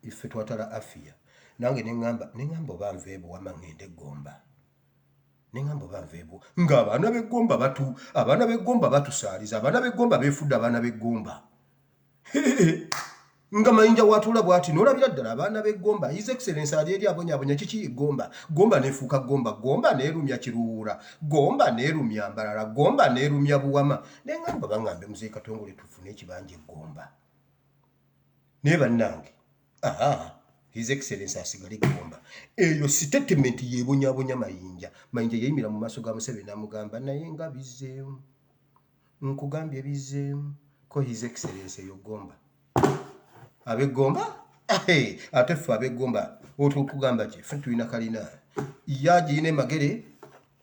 ife twatala afia nange neŋŋamba oba nveebu wama ŋŋende eggomba neŋŋamba oba nveebu ng'abaana b'eggomba batusaaliza abaana b'eggomba beefudde abaana b'eggomba nga Mayinja watula bwati n'olabira ddala abaana b'eggomba His Excellency ali eri abonyabonya kiki gomba neefuuka gomba neerumya kiruwuura gomba neerumya mbalala gomba neerumya buwama neŋŋamba baŋŋambe muzeeyi Katongole tufune ekibanja eggomba naye bannange His Excellency asigale gomba eyo statement yebonyabonya Mayinja yayimira mu maaso ga Museveni n'amugamba naye nga bizeemu nkugambye bizeemu ko His Excellency eyo gomba ab'eggomba ate ffe ab'eggomba otugamba ki ffe tulina kalina ye agiyina emagere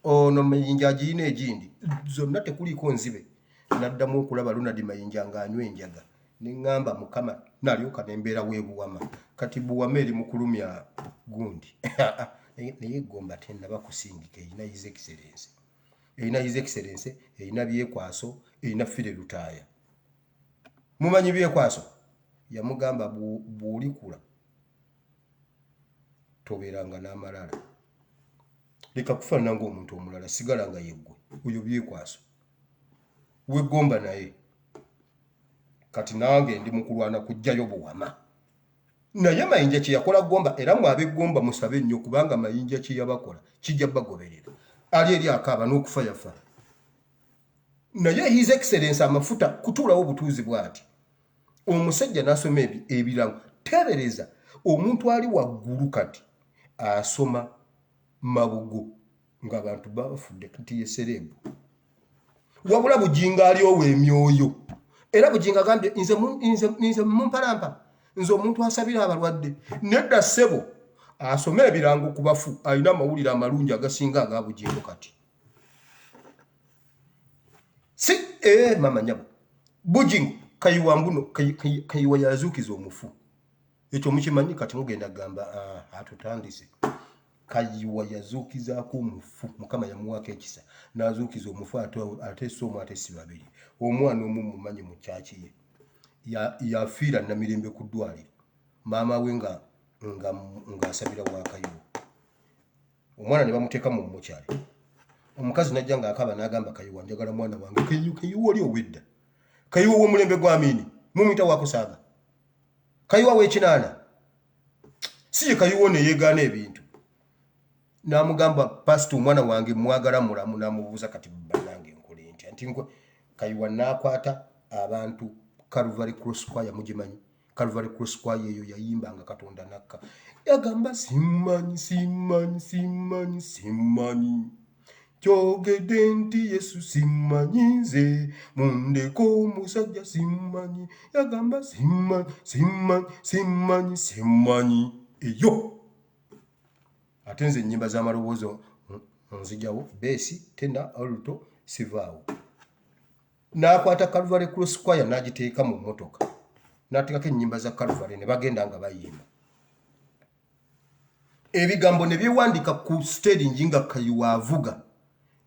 ono Mayinja agiyina egindi zonna tekuliiko nzibe n'addamu okulaba Ronald Mayinja ng'anywa enjaga neŋŋamba mukama nalyoka nembeera weebuwama kati buwama eri mu kulumya gundi naye eggomba tennaba kusingika erina His Excellency erina byekwaso erina fire lutaaya mumanyi byekwaso yamugamba bw'olikula tobeeranga n'amalala leka kufaanana ng'omuntu omulala sigala nga yeggwe oyo byekwaso weggomba naye kati nange ndi mu kulwana kujjayo buwama naye Mayinja kye yakola gomba era mwab'eggomba musabe nnyo kubanga Mayinja kye yabakola kijja bagoberera ali eri akaaba n'okufa yafa naye His Excellency amafuta kutuulawo butuuzi bwati omusajja n'asoma ebirango tebereza omuntu ali waggulu kati asoma mabugo ng'abantu bafudde kati yeserebu wabula bujinga aliowo emyoyo era bujinga agambye nze mumpalampa nze omuntu asabira abalwadde nedda ssebo asoma ebirango ku bafu alina amawulire amalungi agasinga aga bujingo kati si mama nyabo bujingo kayiwa mbuno kayiwa yazuukiza omufu ekyo mukimanyi kati mugenda gamba atutandise kayiwa yazuukizaako omufu mukama yamuwaako ekisa n'azuukiza omufu ate somu ate si babiri omwana omu mumanyi mu kyaki ye yafiira namirembe ku ddwaliro maama we ng'asabira wakayiwa omwana ne bamuteeka mu mukyali omukazi najja ng'akaaba n'agamba kayiwa njagala mwana wange kayiwa oli owedda kayiwa w'omulembe gw'Amini mumuyita wakusaaga kayiwa w'ekinaana si ye kayiwa ne yeegaana ebintu namugamba pastor omwana wange mwagala mulamu namubuuza kati bannange nkole ntya nti Kayiwa nakwata abantu Calvary Cross Choir mugimanyi Calvary Cross Choir eyo yayimbanga Katonda nakka yagamba simanyi kyogedde nti Yesu simanyi nze mundeko omusajja simanyi yagamba simanyi eyo ate nze ennyimba z'amaloboozi nzijawo besi tena alto sivaawo nakwata Calvary Cross Choir n'agiteeka mu mmotoka n'ateekako ennyimba za Calvary ne bagenda nga bayimba ebigambo ne byewandika ku stage nga Kayiwa avuga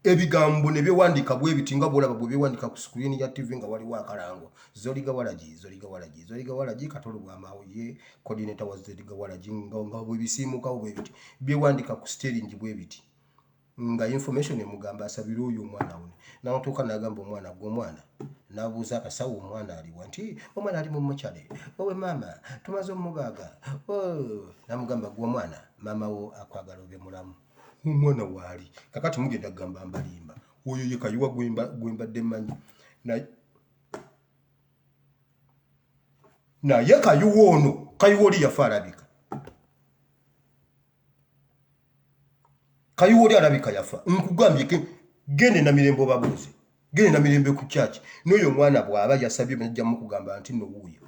ebigambo ne byewandika bwe biti nga bwolaba bwe byewandika ku screen ya TV nga waliwo akalango Zoliga Walaji Katolo Bwamaawo ye coordinator wa Zoliga Walaji nga bwe bisiimukawo bwe biti byewandika ku stage bwe biti nga information emugamba asabira oyo omwana we n'atuuka n'agamba omwana gw'omwana n'abuuza akasawo omwana aliwa nti omwana ali mu mochale owe maama tumaze omubaaga n'amugamba gw'omwana maama wo akwagala obe mulamu omwana waali kakati mugenda kugamba mbalimba oyo ye Kayiwa gwembadde mmanyi naye Kayiwa ono Kayiwa oli yafa alabika Kayiwa oli alabika yafa nkugambye gende na mirembe babuuze gende na mirembe ku church n'oyo omwana bw'aba yasabye najja mu kugamba nti no wuuyo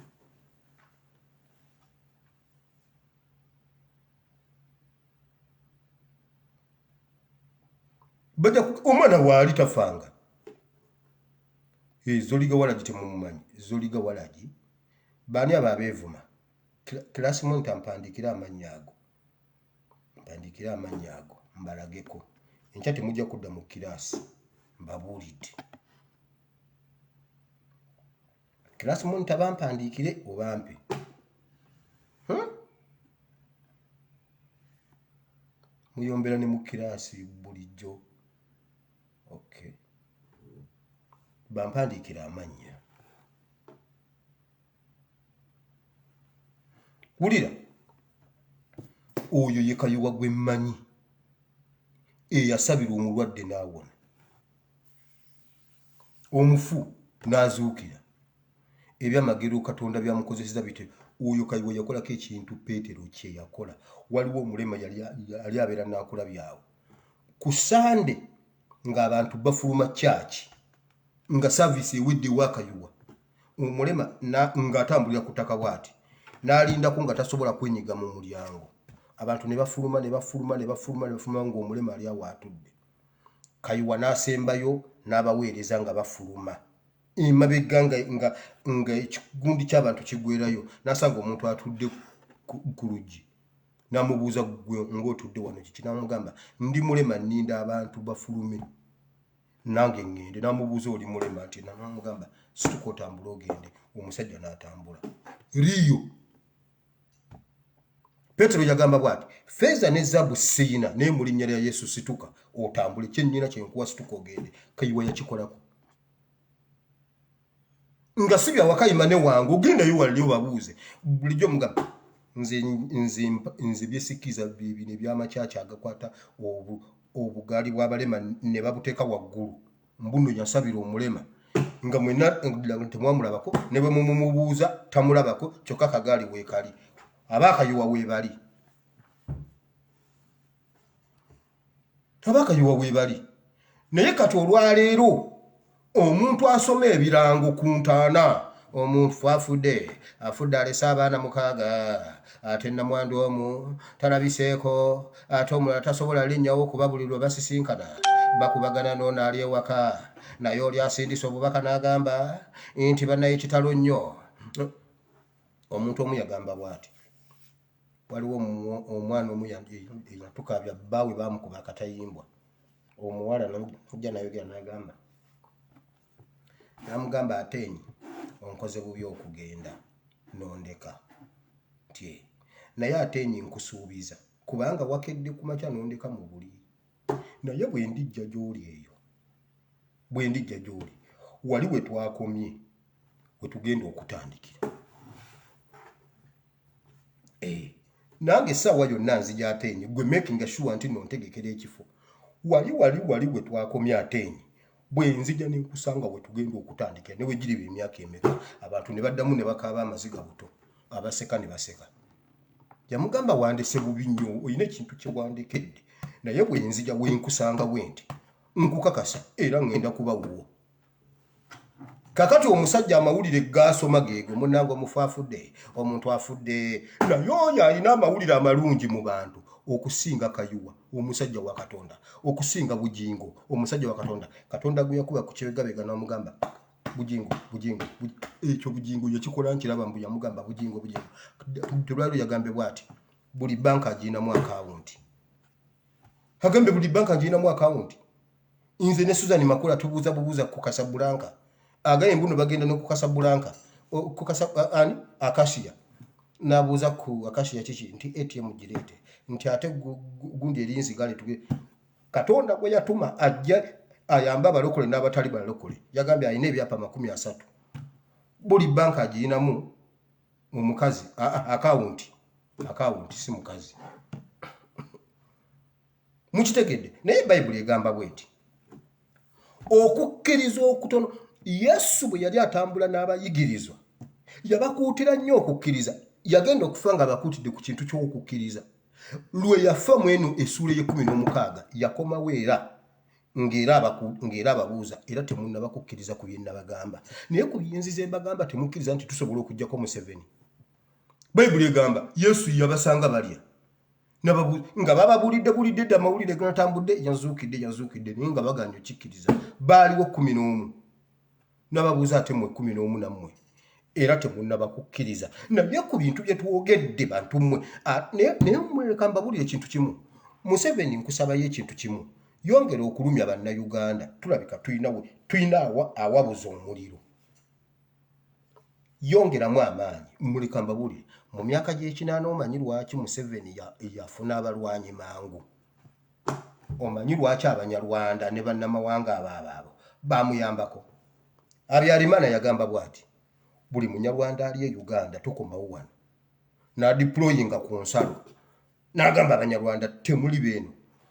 bajja omwana waali tafanga Zoliga Walaji temumumanyi Zoliga Walaji baani abo abeevuma kilasi mu ntampandikira amanya ago mbalageko enkya temujja kudda mu kilasi mbabuulidde kilasi mu ntabampandikire obampe muyombera ne mu kilasi bulijjo okay bampandikira amanya wulira oyo ye Kayiwa gwe mmanyi eyasabira omulwadde n'awona omufu n'azuukira ebyamagero Katonda byamukozeseza bite oyo Kayiwa yakolako ekintu Peetero kye yakola waliwo omulema yali abeera n'akola byawo ku Sande ng'abantu bafuluma church nga service ewedde wa Kayiwa omulema ng'atambulira ku ttaka bw'ati n'alindako nga tasobola kwenyiga mu mulyango abantu ne bafuluma ng'omulema ali awo atudde Kayiwa n'asembayo n'abaweereza nga bafuluma emabega nga ekigundi ky'abantu kigwerayo n'asanga omuntu atudde ku luggi n'amubuuza gwe ng'otudde wano kiki n'amugamba ndi mulema nninda abantu bafulume nange ngende n'amubuuza oli mulema ati n'amugamba situka otambula ogende omusajja n'atambula riyo Petero yagamba bwati feza ne zaabu siyina naye mu linnya lya Yesu situka otambule kyennyina kyenkuwa situka ogende Kayiwa yakikolako nga sibya wakayima ne wange ogendayo waliyo babuuze bulijjo mugamba nze byesikiza bibino eby'amakyaki agakwata obugaali bw'abalema ne babuteeka waggulu mbuno yasabira omulema nga mwena temwamulabako ne bwe mumubuuza tamulabako kyokka akagaali weekali Kayiwa weebali naye kati olwaleero omuntu asoma ebirango ku ntaana omuntu afudde alese abaana 6 ate namwandu omu talabiseeko ate omulala tasobola linnyawo kuba buli lwe basisinkana bakubagana n'ono ali ewaka naye oli asindisa obubaka n'agamba nti bannaye kitalo nnyo omuntu omu yagamba bw'ati waliwo omwana omu yatukabya bbaawe baamukuba akatayimbwa omuwala n'ojja nayogera n'agamba namugamba atenyi onkoze bubi okugenda nondeka tye naye atenyi nkusuubiza kubanga wakedde ku makya nondeka mu buli naye bwe ndijja gy'oli wali we twakomye we tugenda okutandikira nange sawa yonna nzija Atenyi gwe making sure nti nontegekera ekifo wali we twakomya Atenyi bwe nzija nenkusanga we tugenda okutandikira ne we giri emyaka emeka abantu ne baddamu ne bakaaba amaziga buto abaseka ne baseka yamugamba wandese bubi nnyo oyina ekintu kye wandekedde naye bwe nzija wenkusanga bwenti nkukakasa era ngenda kuba wuwo kakati omusajja amawulire gaasoma geego munnange omufaafudde omuntu afudde naye oyo alina amawulire amalungi mu bantu okusinga Kayuwa omusajja wa Katonda okusinga Bujingo omusajja wa Katonda Katonda gwe yakuba ku kibegabega n'amugamba Bujingo ekyo Bujingo yakikola nkiraba mbu yamugamba Bujingo tulwalo yagambe bwati buli banka aginamu akawunti hagambe buli banka aginamu akawunti inze ne Susan Makula tubuuza ku Casablanca agaye mbuno bagenda no ku Casablanca ani Akashia nabuuza ku Akashia kiki nti ATM girete nti ate gundi erinzi gale tuge Katonda gwe yatuma ajja ayamba abalokole n'abatali balokole yagambye ayina ebyapa 30 buli banka aginamu omukazi akawunti si mukazi mukitegedde naye Bible egamba bweti okukkiriza okutono Yesu bwe yali atambula n'abayigirizwa yabakuutira nnyo okukkiriza yagenda okufa nga bakuutidde ku kintu ky'okukkiriza lwe yafa mwenu essuula ye16 yakomawo era ng'era ababuuza era temunnaba kukkiriza ku bye nabagamba naye ku byinziza embagamba temukkiriza nti tusobola okuggyako Museveni Bayibuli egamba Yesu yabasanga balya nga bababulidde dda amawulire ganatambudde yazuukidde naye nga baganya okikkiriza baaliwo 11 n'ababuuza ate mwe 11 nammwe era temunnaba kukkiriza naye ku bintu bye twogedde bantu mmwe naye mmwereka mbabulire ekintu kimu Museveni nkusabayo ekintu kimu yongera okulumya bannayuganda tulabika tulina awabuza omuliro yongeramu amaanyi mmuleka mbabulire mu myaka gy'ekinaana omanyi lwaki Museveni yafuna abalwanyi mangu omanyi lwaki Abanyarwanda ne bannamawanga abaabo bamuyambako Habyarimana yagamba bwati buli munyarwanda ali e Uganda tukomawo wano n'adeployinga ku nsalo n'agamba Abanyarwanda temuli beeno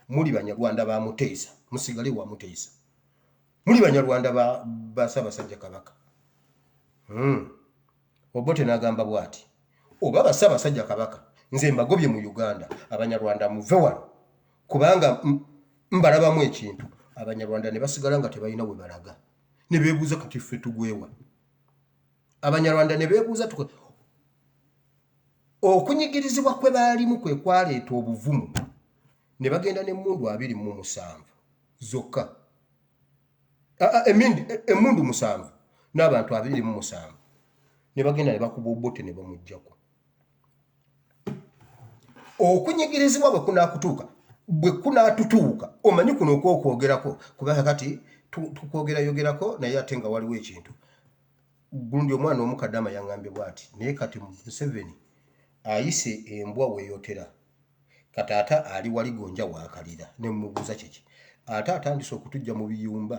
muli Banyarwanda ba Muteesa musigale wa Muteesa muli Banyarwanda ba Ssaabasajja Kabaka Obote n'agamba bwati oba ba Ssaabasajja Kabaka nze mbagobye mu Uganda Abanyarwanda muve wano kubanga mbalabamu ekintu Abanyarwanda ne basigala nga tebalina we balaga ne beebuuza kati ffe tugwewa Abanyarwanda ne beebuuza okunyigirizibwa kwe baalimu kwe kwaleeta obuvumu ne bagenda n'emmundu 27 zokka emmundu 7 n'abantu 27 ne bagenda ne bakuba Obote ne bamuggyako okunyigirizibwa bwe kunaakutuuka bwe kunaatutuuka omanyi kuno okwogerako kubanga kati tukwogerako naye ate nga waliwo ekintu gundi omwana omukadama yaŋŋambye bwati naye kati Museveni ayise embwa weeyotera kataata ali wali gonja waakalira ne mmubuuza kiki ate atandise okutujja mu biyumba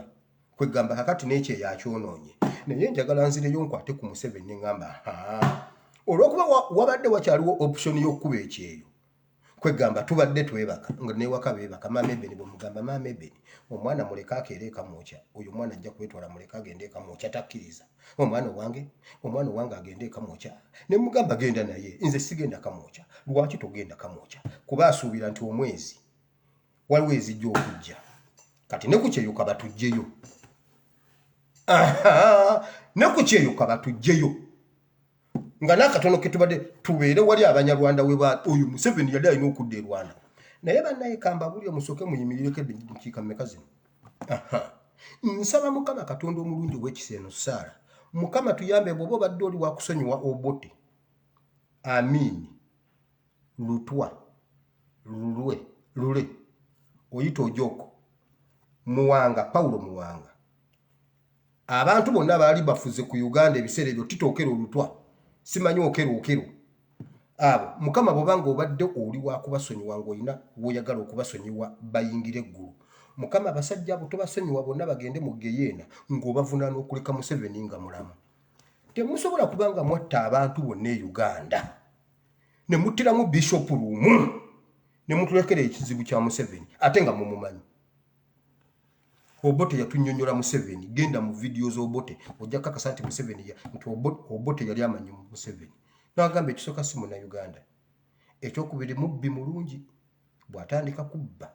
kwegamba kakati n'ekyo yakyonoonye naye njagala nzireyo nkwate ku Museveni ne ŋŋamba olw'okuba wabadde wakyaliwo option y'okkuba ekyeyo kwegamba tubadde twebaka nga newaka beebaka Maama Ebeni bwemugamba Maama Ebeni omwana muleka akeera ekamwokya oyo omwana ajja kwetwala muleka agende ekamwokya takkiriza omwana owange agende ekamwokya ne mugamba genda naye nze sigenda kamwokya lwaki togenda kamwokya kuba asuubira nti omwezi waliwo ezijja okujja kati ne ku kyeyuka batujjeyo ne ku kyeyuka batujjeyo nga nakatono ke tubadde tubeere wali Abanyarwanda oyo Museveni yali alina okudda e Rwanda naye bannaye kamba buli omusoke muyimirireko enkiika mmeka zino nsaba Mukama Katonda omulungi w'ekiseeno Saala Mukama tuyambe bw'oba obadde oli wakusonyiwa Obote Amiini Lutwa Lule oyita Ojoko Muwanga Paulo Muwanga abantu bonna baali bafuze ku Uganda ebiseera ebyo titookera Olutwa simanyi okero abo Mukama bw'obanga obadde oli wakubasonyiwa ng'olina w'oyagala okubasonyiwa bayingire eggulu Mukama abasajja abo tobasonyiwa bonna bagende mu Geyeena ng'obavunaana okuleka Museveni nga mulamu temusobola kubanga mwatta abantu bonna e Uganda ne muttiramu Bishop Lumu ne mutulekera ekizibu kya Museveni ate nga mumumanyi. Obote yatunyonyola Museveni, genda mu videos Obote ojja kakasa nti Museveni ya nti Obote yali amanyi Museveni. N'agamba ekisoka si muna Uganda. Ekyokubiri mubbi mulungi bw'atandika kubba.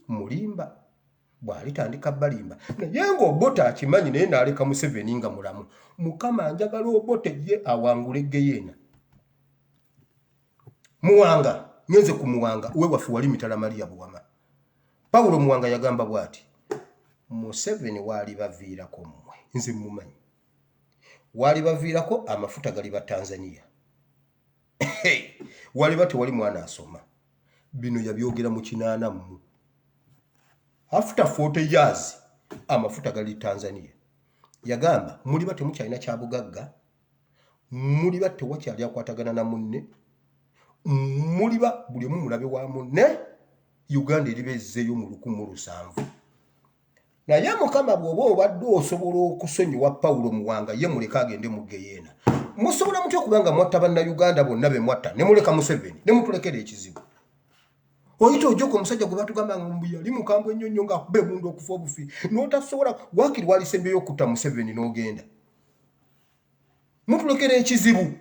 Mulimba bw'alitandika balimba. Naye ng'Obote akimanyi naye n'aleka Museveni nga mulamu. Mukama njagala Obote ye awangule Geyeena. Muwanga, nyenze ku Muwanga, uwe waffe wali Mitala Maria Buwama. Paulo Muwanga yagamba bwati, Museveni wali baviirako mmwe, nze mumanyi. Wali baviirako amafuta gali ba Tanzania. Wali bate wali mwana asoma. Bino yabyogera mu 8 mu. After 40 years, amafuta gali Tanzania. Yagamba, muli bate mukyalina kya bugagga, muli bate wakyali akwatagana na munne, muliba buli mu mulabe wa munne, Uganda eribezzeyo mu 1700. Naye Mukama bw'oba obadde osobola okusonyiwa Paulo Muwanga ye muleka agende mu Geyeena. Musobola mutya okubanga mwatta bannayuganda bonna be mwatta ne muleka Museveni ne mutulekera ekizibu. Oyita ojjoko omusajja gwe batugamba nga yali mukambwe ennyonnyo ng'akube mundu okufa obufi n'otasobola waakiri wali sembeyo okutta Museveni n'ogenda. Mutulekera ekizibu.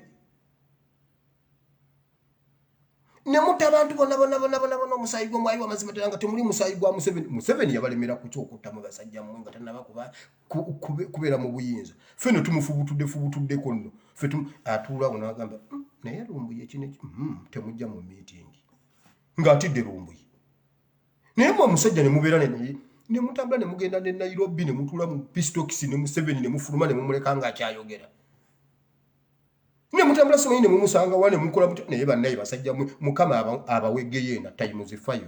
Ne mutta abantu bonna omusaayi gw'omwayi w'amazima ddala nga temuli musaayi gwa Museveni. Museveni yabalemera ku kyokutta mu basajja mmwe nga tannaba kubeera mu buyinza. Ffe ne tumufubutuddeko nno. Ffe atuula awo n'agamba naye Lumbuye ekino temujja mu miitingi. Ng'atidde Lumbuye. Naye mwe omusajja ne mubeera naye ne mutambula ne mugenda ne Nairobi ne mutuula mu Pistokisi ne Museveni ne mufuluma ne mumuleka ng'akyayogera. Ne mutambula simanyi ne mumusanga wane mukola mutya naye bannaye basajja Mukama abawe Geyeena times 5.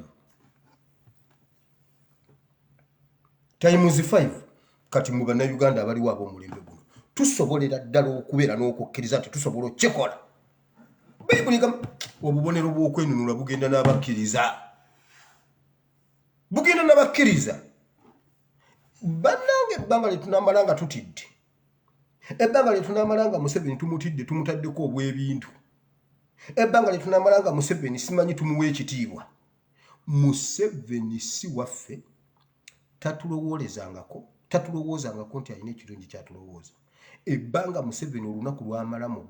Times 5 kati mu bannayuganda abaliwo ab'omulembe guno. Tusobolera ddala okubeera n'okukkiriza nti tusobola okikola. Bayibuli obubonero bw'okwenunula bugenda n'abakkiriza. Bugenda n'abakkiriza. Bannange ebbanga lye tunamala nga tutidde. Ebbanga lye tunamala nga Museveni tumutidde tumutaddeko obw'ebintu. Ebbanga lye tunamala nga Museveni simanyi tumuwa ekitiibwa. Museveni si waffe tatulowoozangako nti alina ekirungi kyatulowooza. Ebbanga Museveni olunaku lwamala mu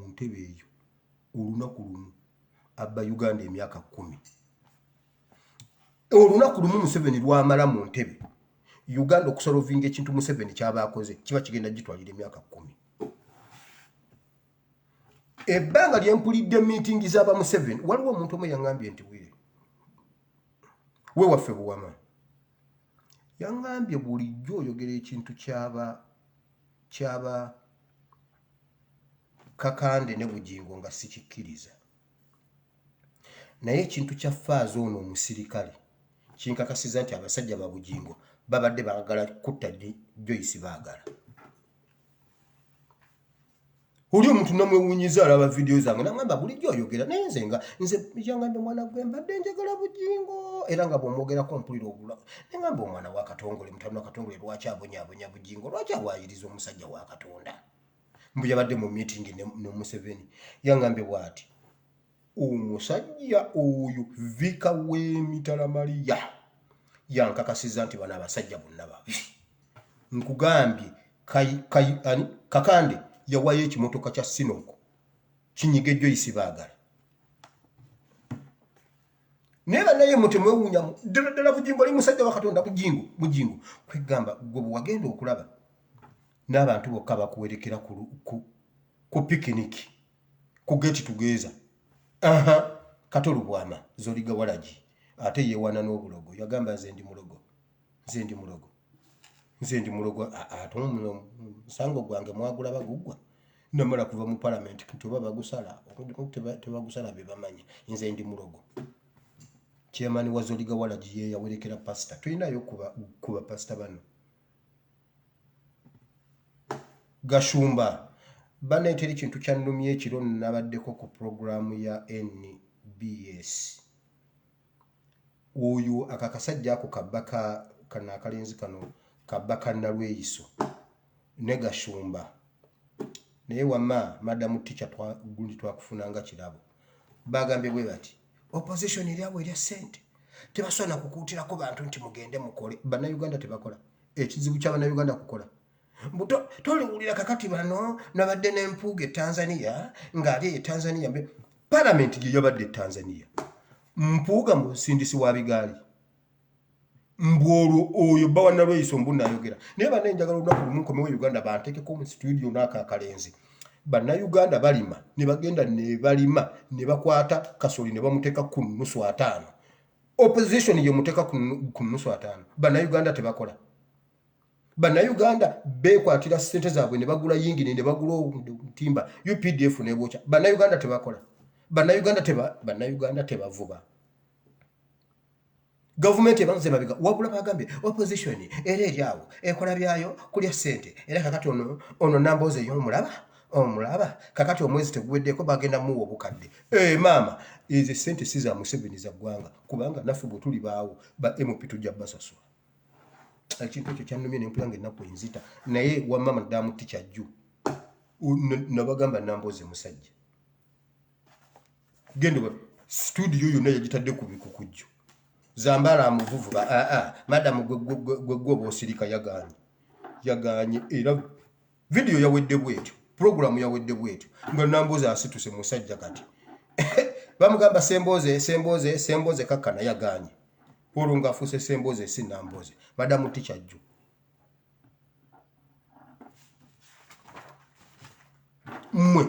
ntebe eyo, olunaku lumu abba Uganda emyaka 10. Olunaku lumu Museveni lwamala mu ntebe, Uganda okusolovinga ekintu Museveni kyaba akoze kiba kigenda gitwalira emyaka 10. Ebbanga lye mpulidde meeting z'aba Museveni, waliwo omuntu omu yaŋŋambye nti we waffe Buwama. Yaŋŋambye bulijjo oyogera ekintu kyaba Kakande ne Bugingo nga sikikkiriza. Naye ekintu kya Faazo ono omusirikale kinkakasiza nti abasajja ba Bugingo babadde baagala kutta Joyce baagala. Oli omuntu namwewunyiza alaba video zange n'agamba bulijjo oyogera naye nze yangambye mwana gwe mbadde njagala Bugingo era nga bw'omwogerako mpulira obula. Ngamba omwana wa Katongole mutabani wa Katongole lwaki abonyaabonya Bugingo, lwaki awayiriza omusajja wa Katonda. Mbu yabadde mu meeting ne Museveni yangambye bw'ati omusajja oyo Vika w'Emitala Maria yankakasiza nti bano abasajja bonna babi. Nkugambye Kakande yawayo ekimotoka kya Sinoko kinyige Joyce baagala. Naye bannaye mutemwewuunyamu ddala Bugingo ali musajja wa Katonda. Bugingo kwegamba gwe bwe wagenda okulaba n'abantu bokka bakuwerekera ku pikiniki ku Get Together. Katolu Bwama Zoliga Walagi ate yeewana n'obulogo yagamba nze ndi mulogo ate omusango gwange mwagula baguggwa namala kuva mu parliament nti bagusala tebagusala be bamanyi nze ndi mulogo. Chairman wa Zoliga Walagi ye yawerekera pastor tulinayo kuba pastor bano. Gashumba baneetera ekintu kyannumya ekiro nabaddeko ku programu ya NBS. Oyo akakasajja ako kabaka kana akalenzi kano kabaka Nalweyiso ne Gashumba naye wamma madam teacher gundi twakufunanga kirabo bagambye bwe bati opposition eryabwe erya ssente tebasobola kukuutirako bantu nti mugende mukole. Bannayuganda tebakola. Ekizibu ky'Abannayuganda kukola. Toliwulira kakati bano nabadde n'empuuga Tanzania ng'ali Tanzania Parliament gye yabadde Tanzania. Mpuuga musindisi wa bigaali. Mbwolwo oyo bawana lweiso mbunayogera. Naye banne njagala olunaku lumu nkomewo Uganda banteekeko mu studio n'akaakalenzi. Bannayuganda balima ne bagenda ne balima ne bakwata kasoli ne bamuteeka ku nusu 5. Opposition ye muteeka ku nusu 5. Bannayuganda tebakola. Bannayuganda beekwatira ssente zaabwe ne bagula yingini ne bagula obutimba UPDF ne bwocha. Bannayuganda tebakola. Bannayuganda tebavuba. Government ebanze babiga wabula bagambye opposition era eryawo ekola byayo kulya ssente era kakati ono Namboze omulaba kakati omwezi teguweddeko bagenda muwo obukadde. Mama ezo ssente si za Museveni za ggwanga kubanga naffe bwe tuli baawo ba MP tujja basasula. Ekintu ekyo kyannumye ne mpulanga ennaku enzita naye wamama damu ticha jju nabagamba Namboze musajja gendo studio yonna yagitadde ku bikukujju Zambala amuvuvu madam gwe osirika yaganye era video yawedde bwetyo program yawedde bwetyo nga Namboze asituse musajja kati bamugamba Semboze kakana yaganye olunga afuse Semboze si Namboze madam teacher jju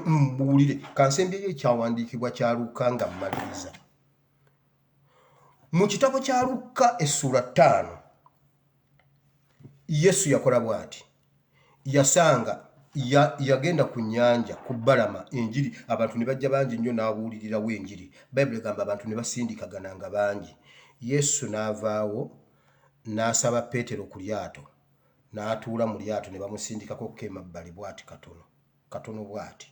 mbulire kansembeye ekyawandiikibwa kya Luka nga mmaliriza mu kitabo kya Luka essula 5 Yesu yakola bw'ati yasanga yagenda ku nnyanja ku balama enjiri abantu ne bajja bangi nnyo n'abuulirirawo enjiri Bible egamba abantu ne basindikagananga bangi Yesu n'avaawo n'asaba Peetero ku lyato n'atuula mu lyato ne bamusindikako k'emabbali bw'ati katono bw'ati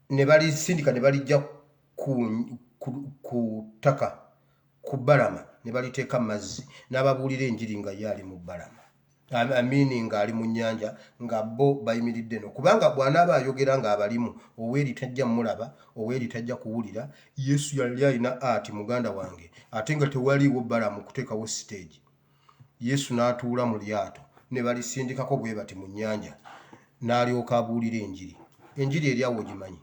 ne balisindika ne balijja ku ttaka ku balama ne baliteeka mazzi n'ababuulira enjiri nga yali mu balama amini nga ali mu nnyanja nga bo bayimiridde no kubanga bw'anaaba ayogera nga abalimu oweri tajja mulaba oweri tajja kuwulira Yesu yali alina ati muganda wange ate nga tewaliiwo balamu kuteekawo stage Yesu n'atuula mu lyato ne balisindikako bwe bati mu nnyanja n'alyoka abuulira enjiri eri awo gimanyi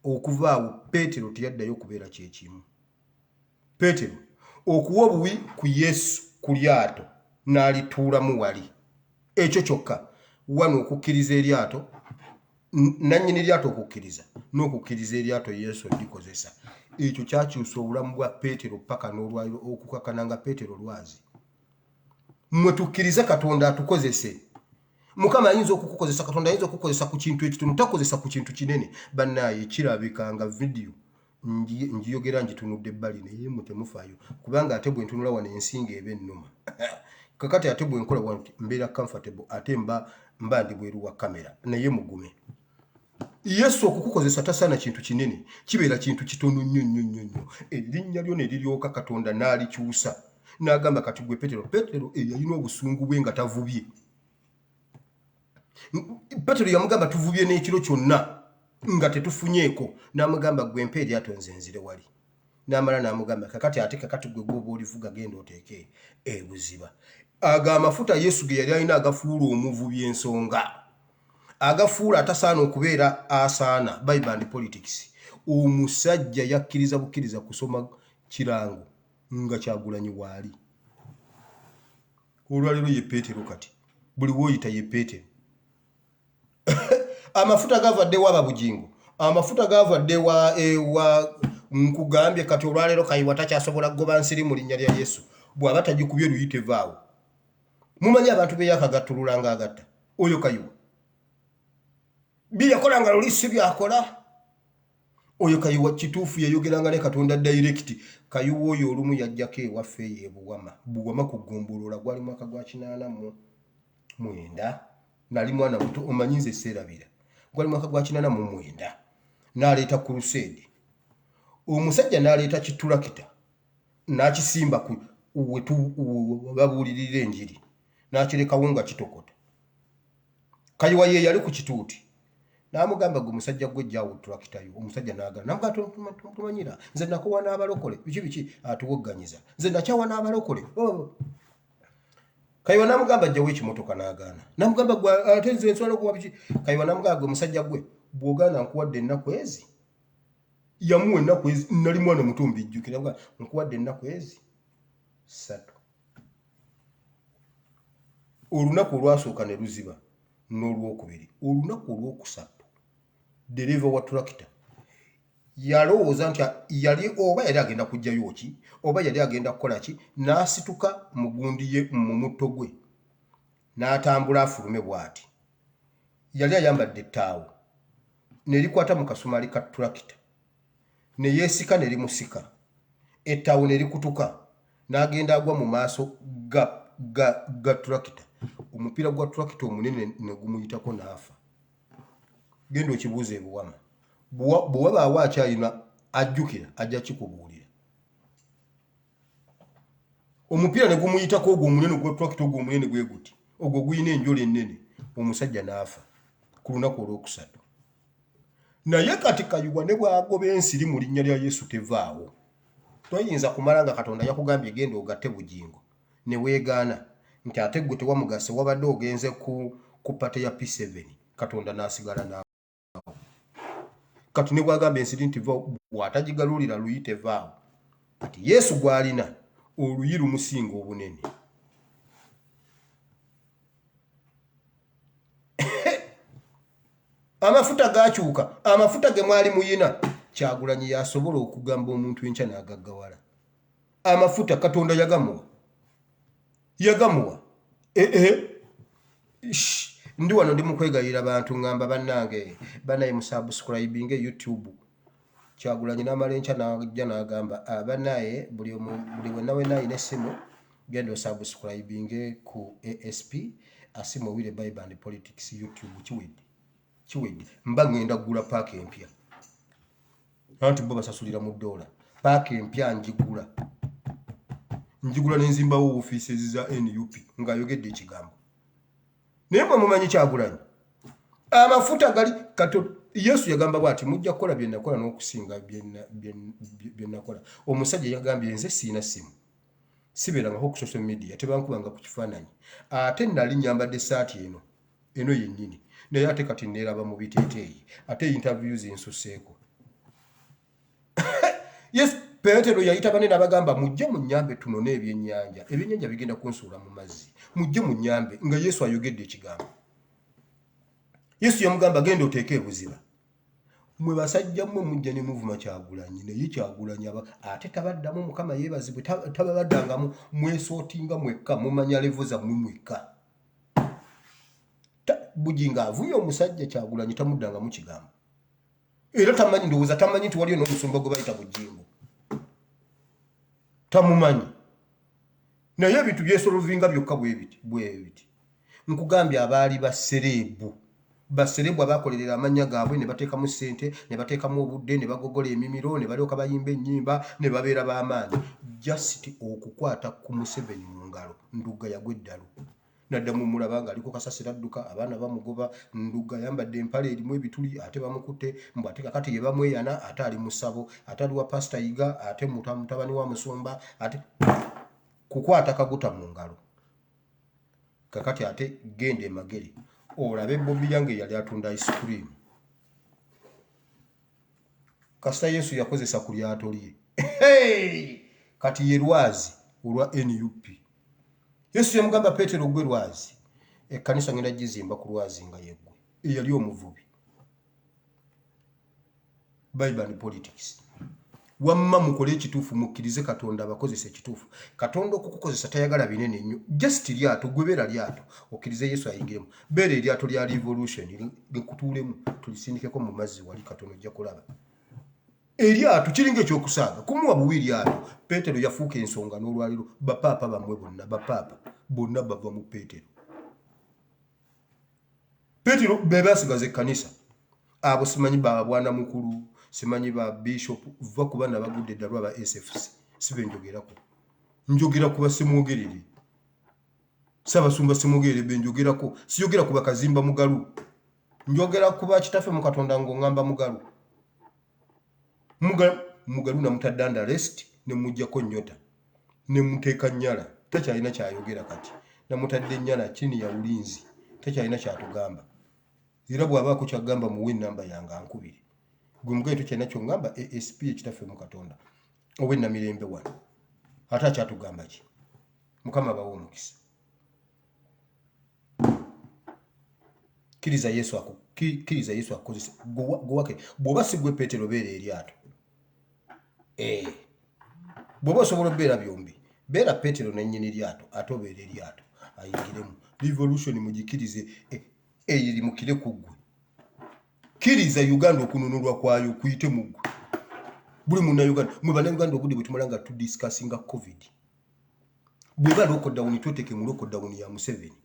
okuva awo Peetero teyaddayo kubeera kyekimu Peetero okuwa obuwi ku Yesu ku lyato n'alituulamu wali ekyo kyokka wano okukkiriza eryato nannyini eryato okukkiriza n'okukkiriza eryato Yesu likozesa ekyo kyakyusa obulamu bwa Peetero paka n'olwaliro okukakananga Peetero lwazi mwe tukkiriza Katonda atukozese Mukama ayinza okukukozesa Katonda ayinza okukukozesa ku kintu ekitono takozesa ku kintu kinene bannaye kirabikanga video njiyogera njitunudde ebbali naye mutemufaayo kubanga ate bwe ntunula wano ensinga ebe ennuma kakati ate bwe nkola wanti mbeera comfortable ate mba ndi bweru wa kamera naye mugume Yesu okukukozesa tasaana kintu kinene kibeera kintu kitono nnyo erinnya lyo ne liryoka Katonda n'alikyusa n'agamba kati gwe Peetero yalina obusungu bwe nga tavubye Peetero yamugamba tuvubye n'ekiro kyonna nga tetufunyeeko n'amugamba gwe mpa eryato nze nzire wali n'amala n'amugamba kakati gwe gwoba olivuga genda oteeke ebuziba aga amafuta Yesu ge yali alina agafuula omuvubi ensonga agafuula atasaana okubeera asaana Bible and politics omusajja yakkiriza bukkiriza kusoma kirango nga Kyagulanyi waali olwaliro ye Peetero kati buli woyita ye Peetero amafuta gavadde wa babugingo amafuta gavadde wa nkugambye kati olwalero kayiwa takyasobola kugoba nsiri mu linnya lya Yesu bw'aba tagikubye luyite vaawo mumanyi abantu be yakagattulula nga agatta oyo kayiwa byakola nga luli si byakola oyo kayiwa kituufu yayogeranga ne Katonda direct kayiwa oyo olumu yajjako ewaffe ye buwama kugombolola gwali mwaka gwa 89 nali mwana muto omanyize serabira gwali mwaka gwa 89 n'aleeta crusade omusajja n'aleeta kitulakita n'akisimba ku babuulirira enjiri n'akirekawo nga kitokota kayiwa ye yali ku kituuti n'amugamba gwe musajja gwe jjawo tractor yo omusajja n'agana namugamba tumanyira nze nakuwa n'abalokole biki atuwogganyiza nze nakyawa n'abalokole Kayiwa n'amugamba jjawo ekimotoka n'agaana n'amugamba gwe ate nze nsobola okuwa biki Kayiwa n'amugamba gwe musajja gwe bw'ogaana nkuwadde ennaku ezi yamuwa ennaku ezi nali mwana muto mbijjukira nkuwadde ennaku ezi 3 olunaku olwasooka ne luziba n'olwokubiri olunaku olwokusatu dereva wa tractor yalowooza nti yali oba yali agenda kujjayo ki oba yali agenda kukola ki n'asituka mu gundi ye mu mutto gwe n'atambula afulume bw'ati yali ayambadde ettaawo ne likwata mu kasumali ka tractor ne yeesika ne limusika ettaawo ne likutuka n'agenda agwa mu maaso ga tractor omupiira gwa tractor omunene ne gumuyitako n'afa genda okibuuza ebuwama bwe wabaawo akyayina ajjukira ajja kikubuulira omupiira ne gumuyitako ogwo omunene gwa tractor ogwo omunene gwe guti ogwo guyina enjola ennene omusajja n'afa ku lunaku olwokusatu naye kati Kayiwa ne bw'agoba ensiri mu linnya lya Yesu tevaawo toyinza kumala nga Katonda yakugambye genda ogatte bugingo ne weegaana nti ate gwe tewamugase wabadde ogenze ku pate ya P7 Katonda n'asigala naawe kati ne bw'agamba ensiri nti bw'atagigalulira luyi tevaawo kati Yesu gw'alina oluyi lumusinga obunene amafuta gakyuka amafuta ge mwali muyina Kyagulanyi yasobola okugamba omuntu enkya n'agaggawala amafuta Katonda yagamuwa ndi wano ndi mukwegayira bantu ngamba bannange banaye musubscribing YouTube Kyagulanyi n'amala enkya n'ajja n'agamba banaye buli wenna ayina essimu genda osubscribing ku ASP Asimu Owire Bible and Politics YouTube kiwedde mba ngenda kugula paaka empya anti bo basasulira mu $1 paaka empya njigula n'enzimbawo ofiises za NUP ng'ayogedde ekigambo naye mwe mumanyi Kyagulanyi amafuta gali Yesu yagamba bw'ati mujja kukola bye nakola n'okusinga bye nakola omusajja yagambye nze siina simu sibeerangako ku social media tebankubanga ku kifaananyi ate nali nyambadde essaati eno yennyini naye ate kati neeraba mu biteeteeyi ate interviews ensuseeko Yes Petero yayita banne n'abagamba mujje munnyambe tunone ebyennyanja bigenda kunsuula mu mazzi mujje munnyambe nga Yesu ayogedde ekigambo Yesu yamugamba genda oteeke ebuziba mwe basajja mmwe mujja ne muvuma Kyagulanyi naye Kyagulanyi ate tabaddamu Mukama yeebazibwe tababaddangamu mwesootinga mwekka mumanya levo zammwe mwekka bugingo avumye omusajja Kyagulanyi tamuddangamu kigambo era tamanyi ndowooza tamanyi nti waliyo n'omusumba gwe bayita bugingo tamumanyi naye ebintu byesolovinga byokka bwe biti nkugambye abaali baserebu abakolerera amanya gaabwe ne bateekamu ssente ne bateekamu obudde ne bagogola emimiro ne balyoka bayimba ennyimba ne babeera b'amaanyi just okukwata ku Museveni mu ngalo Ndugga yagwa eddalu naddamu mulaba ng'aliko kasasira adduka abaana bamugoba Ndugga yambadde empale erimu ebituli ate bamukutte mbu ate kakati ye bamweyana ate ali mu ssabo ate ali wa Pastor Yiga ate mutabani wa Musumba ate kukwata kaguta mu ngalo kakati ate genda emagere olabe Bobby yange yali atunda ice cream kasita Yesu yakozesa ku lyato lye kati ye lwazi olwa NUP Yesu yamugamba Petero gwe lwazi ekkanisa ngenda gizimba ku lwazi nga yeggwe eyali omuvubi Bible and Politics wamma mukole ekituufu mukkirize Katonda abakozesa ekituufu Katonda okukukozesa tayagala binene nnyo just lyato gwe beera lyato okkirize Yesu ayingiremu beera eryato lya revolution likutuulemu tulisindikeko mu mazzi wali katono ojja kulaba eryato kiringa ekyokusaaga kumuwa buwi lyato Petero yafuuka ensonga n'olwaliro bapaapa bamwe bonna bava mu Petero be basigaza ekkanisa abo simanyi ba bwana mukulu simanyi ba bishop va ku bana bagudde eddalwa ba SFC sibe njogera ku basemwogerere Ssaabasumba Semwogerere benjogerako siyogera ku bakazimba mugalu njogera kuba kitaffe mu Katonda ng'ongamba mugalu namutadde rest ne mujjako nnyota ne muteeka nnyala takyalina kyayogera kati namutadde nnyala chini ya ulinzi takyalina kyatugamba era bw'abaako kyagamba muwe ennamba yange ankubire gwe mugaito kyalina kyongamba ASP ekitaffe mu Katonda ow'ennamirembe wano ate akyatugamba ki Mukama bawe omukisa kiriza Yesu akozesa gwewake bw'oba si gwe Peetero beera eryato bw'oba osobola obeera byombi beera Peetero nennyini lyato ate obeera eryato ayingiremu revolution mugikirize eyirimukire ku ggwe kiriza Uganda okununulwa kwayo kuyite mu ggwe buli munnayuganda mwe bannayuganda obudde bwe tumala nga tudiscussinga covid bweba lockdown tweteke mu lockdown ya Museveni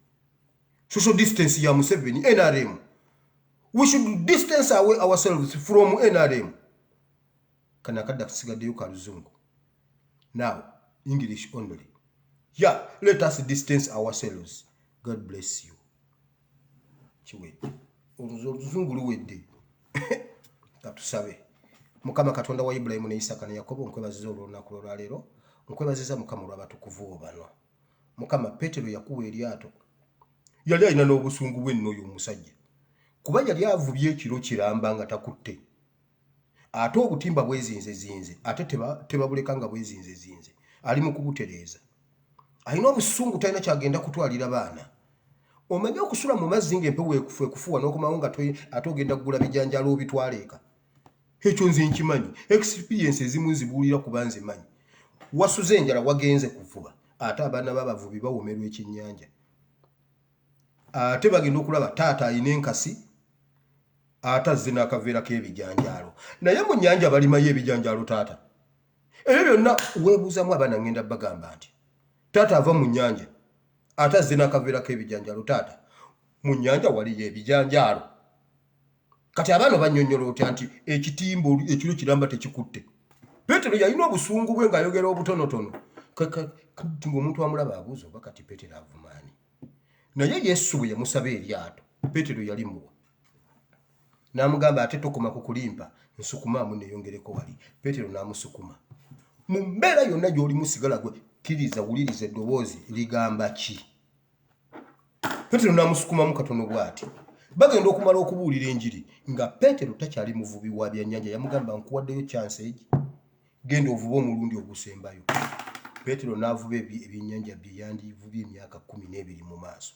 social distance ya Museveni NRM we should distance away ourselves from NRM kana kadda kusigaddeyo ka luzungu now English only yeah let us distance ourselves God bless you chiwedde oluzungu luwedde katusabe Mukama Katonda wa Ibrahim ne Isaka ne Yakobo nkwebaziza olunaku lwaleero nkwebaziza Mukama olw'abatukuvu bano Mukama Peetero yakuwa eryato yali alina n'obusungu bwe n'oyo omusajja kuba yali avubye ekiro kiramba nga takutte ate obutimba bwezinze ate tebabuleka nga bwezinze ali mu kubutereeza alina obusungu talina kyagenda kutwalira baana omanye okusula mu mazzi ng'empewo ekufuwa n'okomawo nga ate ogenda kugula bijanjalo obitwaleeka ekyo nze nkimanyi experience ezimu nzibuulira kuba nze manyi wasuze enjala wagenze kuvuba ate abaana b'abavubi bawomerwa ekyennyanja ate bagenda okulaba taata alina enkasi ate azze n'akaveera k'ebijanjaalo naye mu nnyanja balimayo ebijanjaalo taata ebyo byonna weebuuzamu abaana ngenda bagamba nti taata ava mu nnyanja ate azze n'akaveera k'ebijanjaalo taata mu nnyanja waliyo ebijanjaalo kati abaana bannyonnyola otya nti ekitimba ekiro kiramba tekikutte Peetero yalina obusungu bwe ng'ayogera obutonotono kati ng'omuntu amulaba abuuza oba kati Peetero avumaani naye Yesu bwe yamusaba eryato Peetero yali muwa n'amugamba ate tokoma ku kulimpa nsukumaamu neeyongereko wali Peetero n'amusukuma mu mbeera yonna gy'oli musigala gwe kkiriza wuliriza eddoboozi ligamba ki Peetero n'amusukumamu katono bw'ati bagenda okumala okubuulira enjiri nga Peetero takyali muvubi wa byannyanja yamugamba nkuwaddeyo chance egi genda ovuba omulundi ogusembayo Peetero n'avuba ebyennyanja bye yandivubye emyaka 12 mu maaso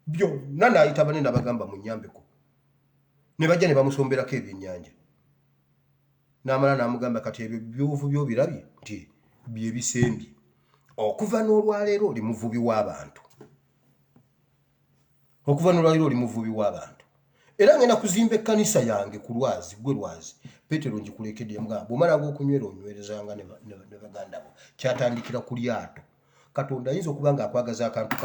byonna n'ayita banne n'abagamba munnyambeko ne bajja ne bamusomberako ebyennyanja n'amala n'amugamba kati ebyo by'ovubye obirabye nti bye bisembye okuva n'olwaleero oli muvubi w'abantu era ngenda kuzimba ekkanisa yange ku lwazi gwe lwazi Peetero ngikulekedde yamugamba bw'omalanga okunywera onywerezanga ne baganda bo kyatandikira ku lyato Katonda ayinza okuba ng'akwagaza akantu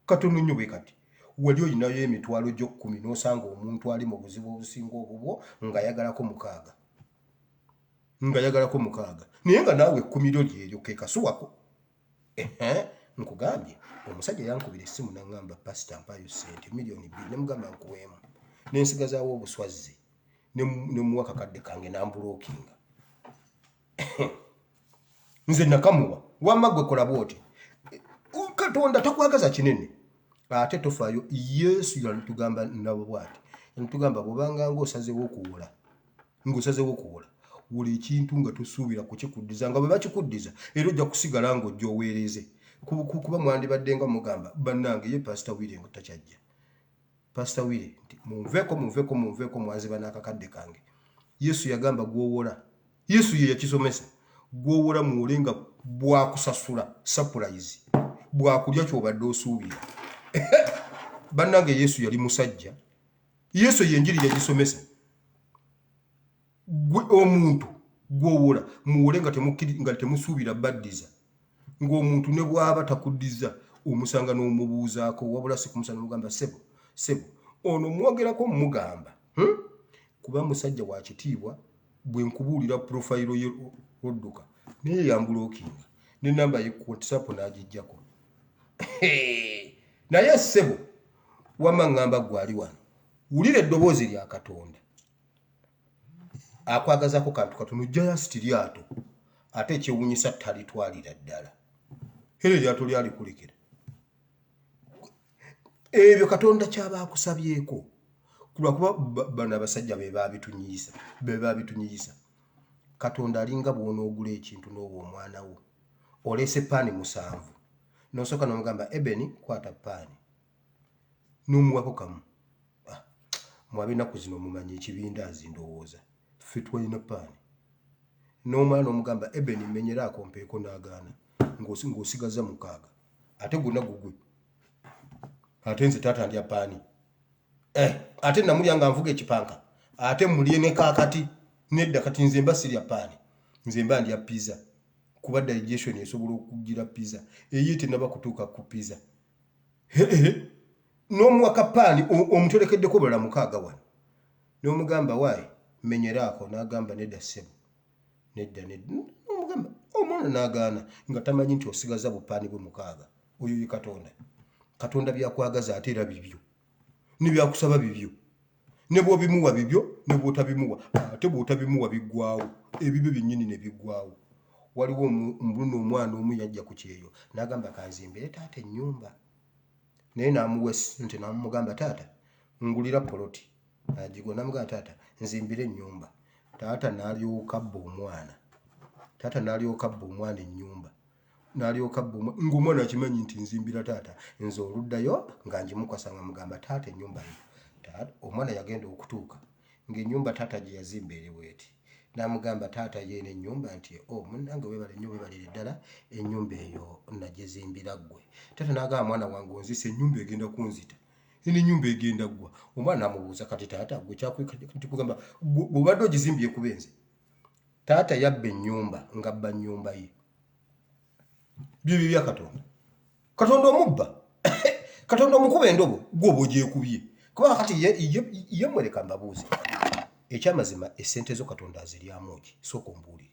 katono nnyo bwe kati wali olinayo emitwalo gyo 10 n'osanga omuntu ali mu buzibu obusinga obubwo ng'ayagalako mukaaga naye nga naawe 10 lyeryo ke kasuwako nkugambye omusajja yankubira essimu n'aŋŋamba pasita mpayo ssente $2 million ne mugamba nkuweemu n'ensigazaawo obuswazi ne muwa kakadde kange n'ambulookinga nze nakamuwa wamma gwe kola bwoti Katonda takwagaza kinene ate tofaayo Yesu yalitugamba nabo bwati yalitugamba bw'obanga ng'osazeewo okuwola wola ekintu nga tosuubira kukikuddiza nga bwe bakikuddiza era ojja kusigala ng'ojja oweereze kuba mwandibadde nga mugamba bannange ye pasita wire ngo takyajja pasita wire nti munveeko mwaziba n'akakadde kange Yesu yagamba gwowola Yesu ye yakisomesa gwowola muwole nga bwakusasula surprise bwakulya kyobadde osuubira bannange Yesu yali musajja Yesu yenjiri yagisomesa gwe omuntu gwowola muwole nga temusuubira baddiza ng'omuntu ne bw'aba takuddiza omusanga n'omubuuzaako wabula si kumusanga n'omugamba sebo ono mwogerako mugamba kuba musajja wa kitiibwa bwe nkubuulira profayiro ye odduka naye yambulookinga n'ennamba ye ku WhatsApp n'agijjako naye sebo wamma ŋŋamba gwali wano wulira eddoboozi lya Katonda akwagazako kantu katono just lyato ate ekyewuunyisa talitwalira ddala era eryato lyali kulekera ebyo Katonda kyaba akusabyeko kulwakuba bano abasajja be babitunyiisa Katonda alinga bw'onoogula ekintu n'oba omwana wo oleese paani 7 n'osooka n'omugamba Ebeni kwata paani n'omuwako kamu mwabinaku zino mumanyi ekibindaazi ndowooza ffe twalina paani n'omwana omugamba Ebeni menyeraako mpeeko n'agaana ng'osigaza 6 ate gonna gugwe ate nze taata ndya paani ate namulya nga nvuga ekipanka ate mulye ne kaakati nedda kati nze mba sirya paani nze mba ndya pizza kuba digestion esobola okugira pizza eyite naba kutuuka ku pizza n'omuwaka paani omuterekeddeko bulala 6 wano n'omugamba waayi menyeraako n'agamba nedda ssebo nedda n'omugamba omwana n'agaana nga tamanyi nti osigaza bupaani bwe 6 oyo ye Katonda byakwagaza ate era bibyo ne byakusaba bibyo ne bw'obimuwa bibyo ne bw'otabimuwa ate bw'otabimuwa biggwawo ebibyo byennyini ne biggwawo waliwo mbuluno omwana omu yajja ku kyeyo n'agamba kanzimbire taata ennyumba naye n'amuwa ssente n'amugamba taata ngulira poloti agigwa n'amugamba taata nzimbire ennyumba taata n'alyoka abba omwana ennyumba n'alyoka abba ng'omwana akimanyi nti nzimbira taata nze oluddayo nga ngimukwasa nga mugamba taata ennyumba yo omwana yagenda okutuuka ng'ennyumba taata gye yazimba eri bweti n'amugamba taata yeena ennyumba nti munnange weebale nnyo weebalire ddala ennyumba eyo nagizimbira ggwe taata n'agamba mwana wange onzise ennyumba egenda kunzita n'ennyumba egenda ggwa omwana amubuuza kati taata gwe kyakugamba bw'obadde ogizimbye kubenze taata yabba ennyumba ng'abba nnyumba ye byebyo bya Katonda omubba Katonda omukuba endobo gwoba ogyekubye kuba kati ye mwereka mbabuuze ekyamazima essente zo Katonda aziryamu ki sooka ombuulire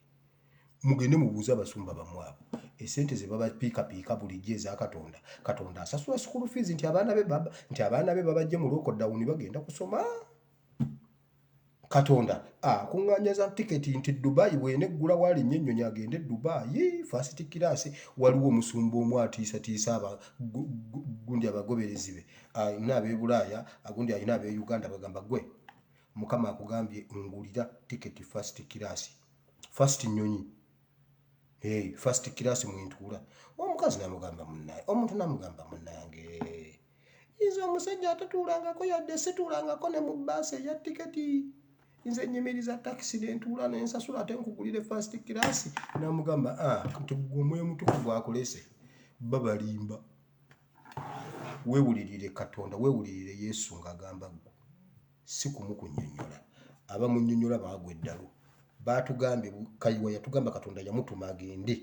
mugende mubuuze abasumba bamwe abo essente ze babapiikapiika bulijjo eza Katonda asasula school fees nti abaana be babajje mu lockdown bagenda kusoma Katonda kuŋŋaanyaza tiketi nti Dubai bw'eneggula waalinnye ennyonyi agende Dubai first class waliwo omusumba omu atiisatiisa gundi abagoberezi be ayina ab'e Bulaaya agundi ayina ab'e Uganda bagamba gwe Mukama akugambye ngulira tiketi first class first nnyonyi first class mwintuula omukazi n'amugamba munnaye omuntu n'amugamba munnange nze omusajja atatuulangako yadde situulangako ne mu bbaasi eya tiketi nze nyimiriza taxi n'entuula n'ensasula ate nkugulire first class n'amugamba nti gwe omwoyo mutukuvu akulese babalimba weewulirire Katonda weewulirire Yesu ng'agamba gwe si kumukunnyonnyola abamunnyonnyola baagwa eddalo baatugambye Kayiwa yatugamba Katonda yamutuma agende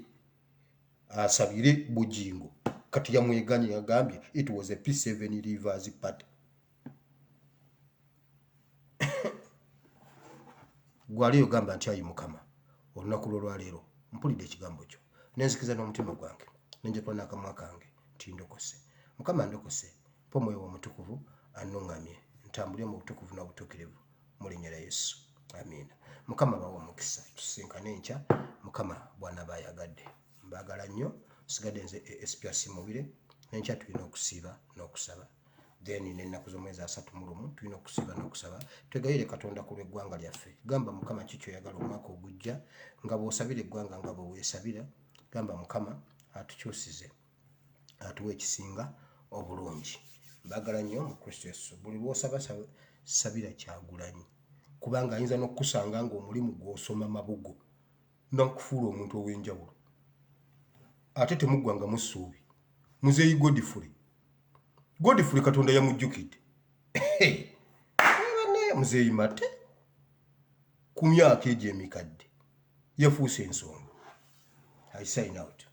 asabire bugingo kati yamweganye yagambye it was a P7 Rivers party gwali yogamba nti ayi Mukama olunaku lw'olwaleero mpulidde ekigambo kyo nenzikiza n'omutima gwange nenjatula n'akamwa kange nti ndokose Mukama ndokose mpa omwoyo omutukuvu annuŋŋamye ntambulire mu butukuvu n'obutuukirivu mu linnya lya Yesu amiina Mukama bawa omukisa tusinkane enkya Mukama bw'anaaba ayagadde mbaagala nnyo sigadde nze SPS Mubire n'enkya tulina okusiiba n'okusaba then n'ennaku z'omwezi 31 tulina okusiiba n'okusaba twegayire Katonda ku lw'eggwanga lyaffe gamba Mukama kiki oyagala omwaka ogujja nga bw'osabira eggwanga nga bwe weesabira gamba Mukama atukyusize atuwa ekisinga obulungi mbaagala nnyo mu Kristo Yesu buli lw'osaba sabira Kyagulanyi kubanga ayinza n'okukusanga ng'omulimu gw'osoma mabugo n'okufuula omuntu ow'enjawulo ate temuggwanga mu ssuubi muzeeyi Godfrey Katonda yamujjukidde naye muzeeyi Mate ku myaka egyo emikadde yafuuse ensonga I sign out.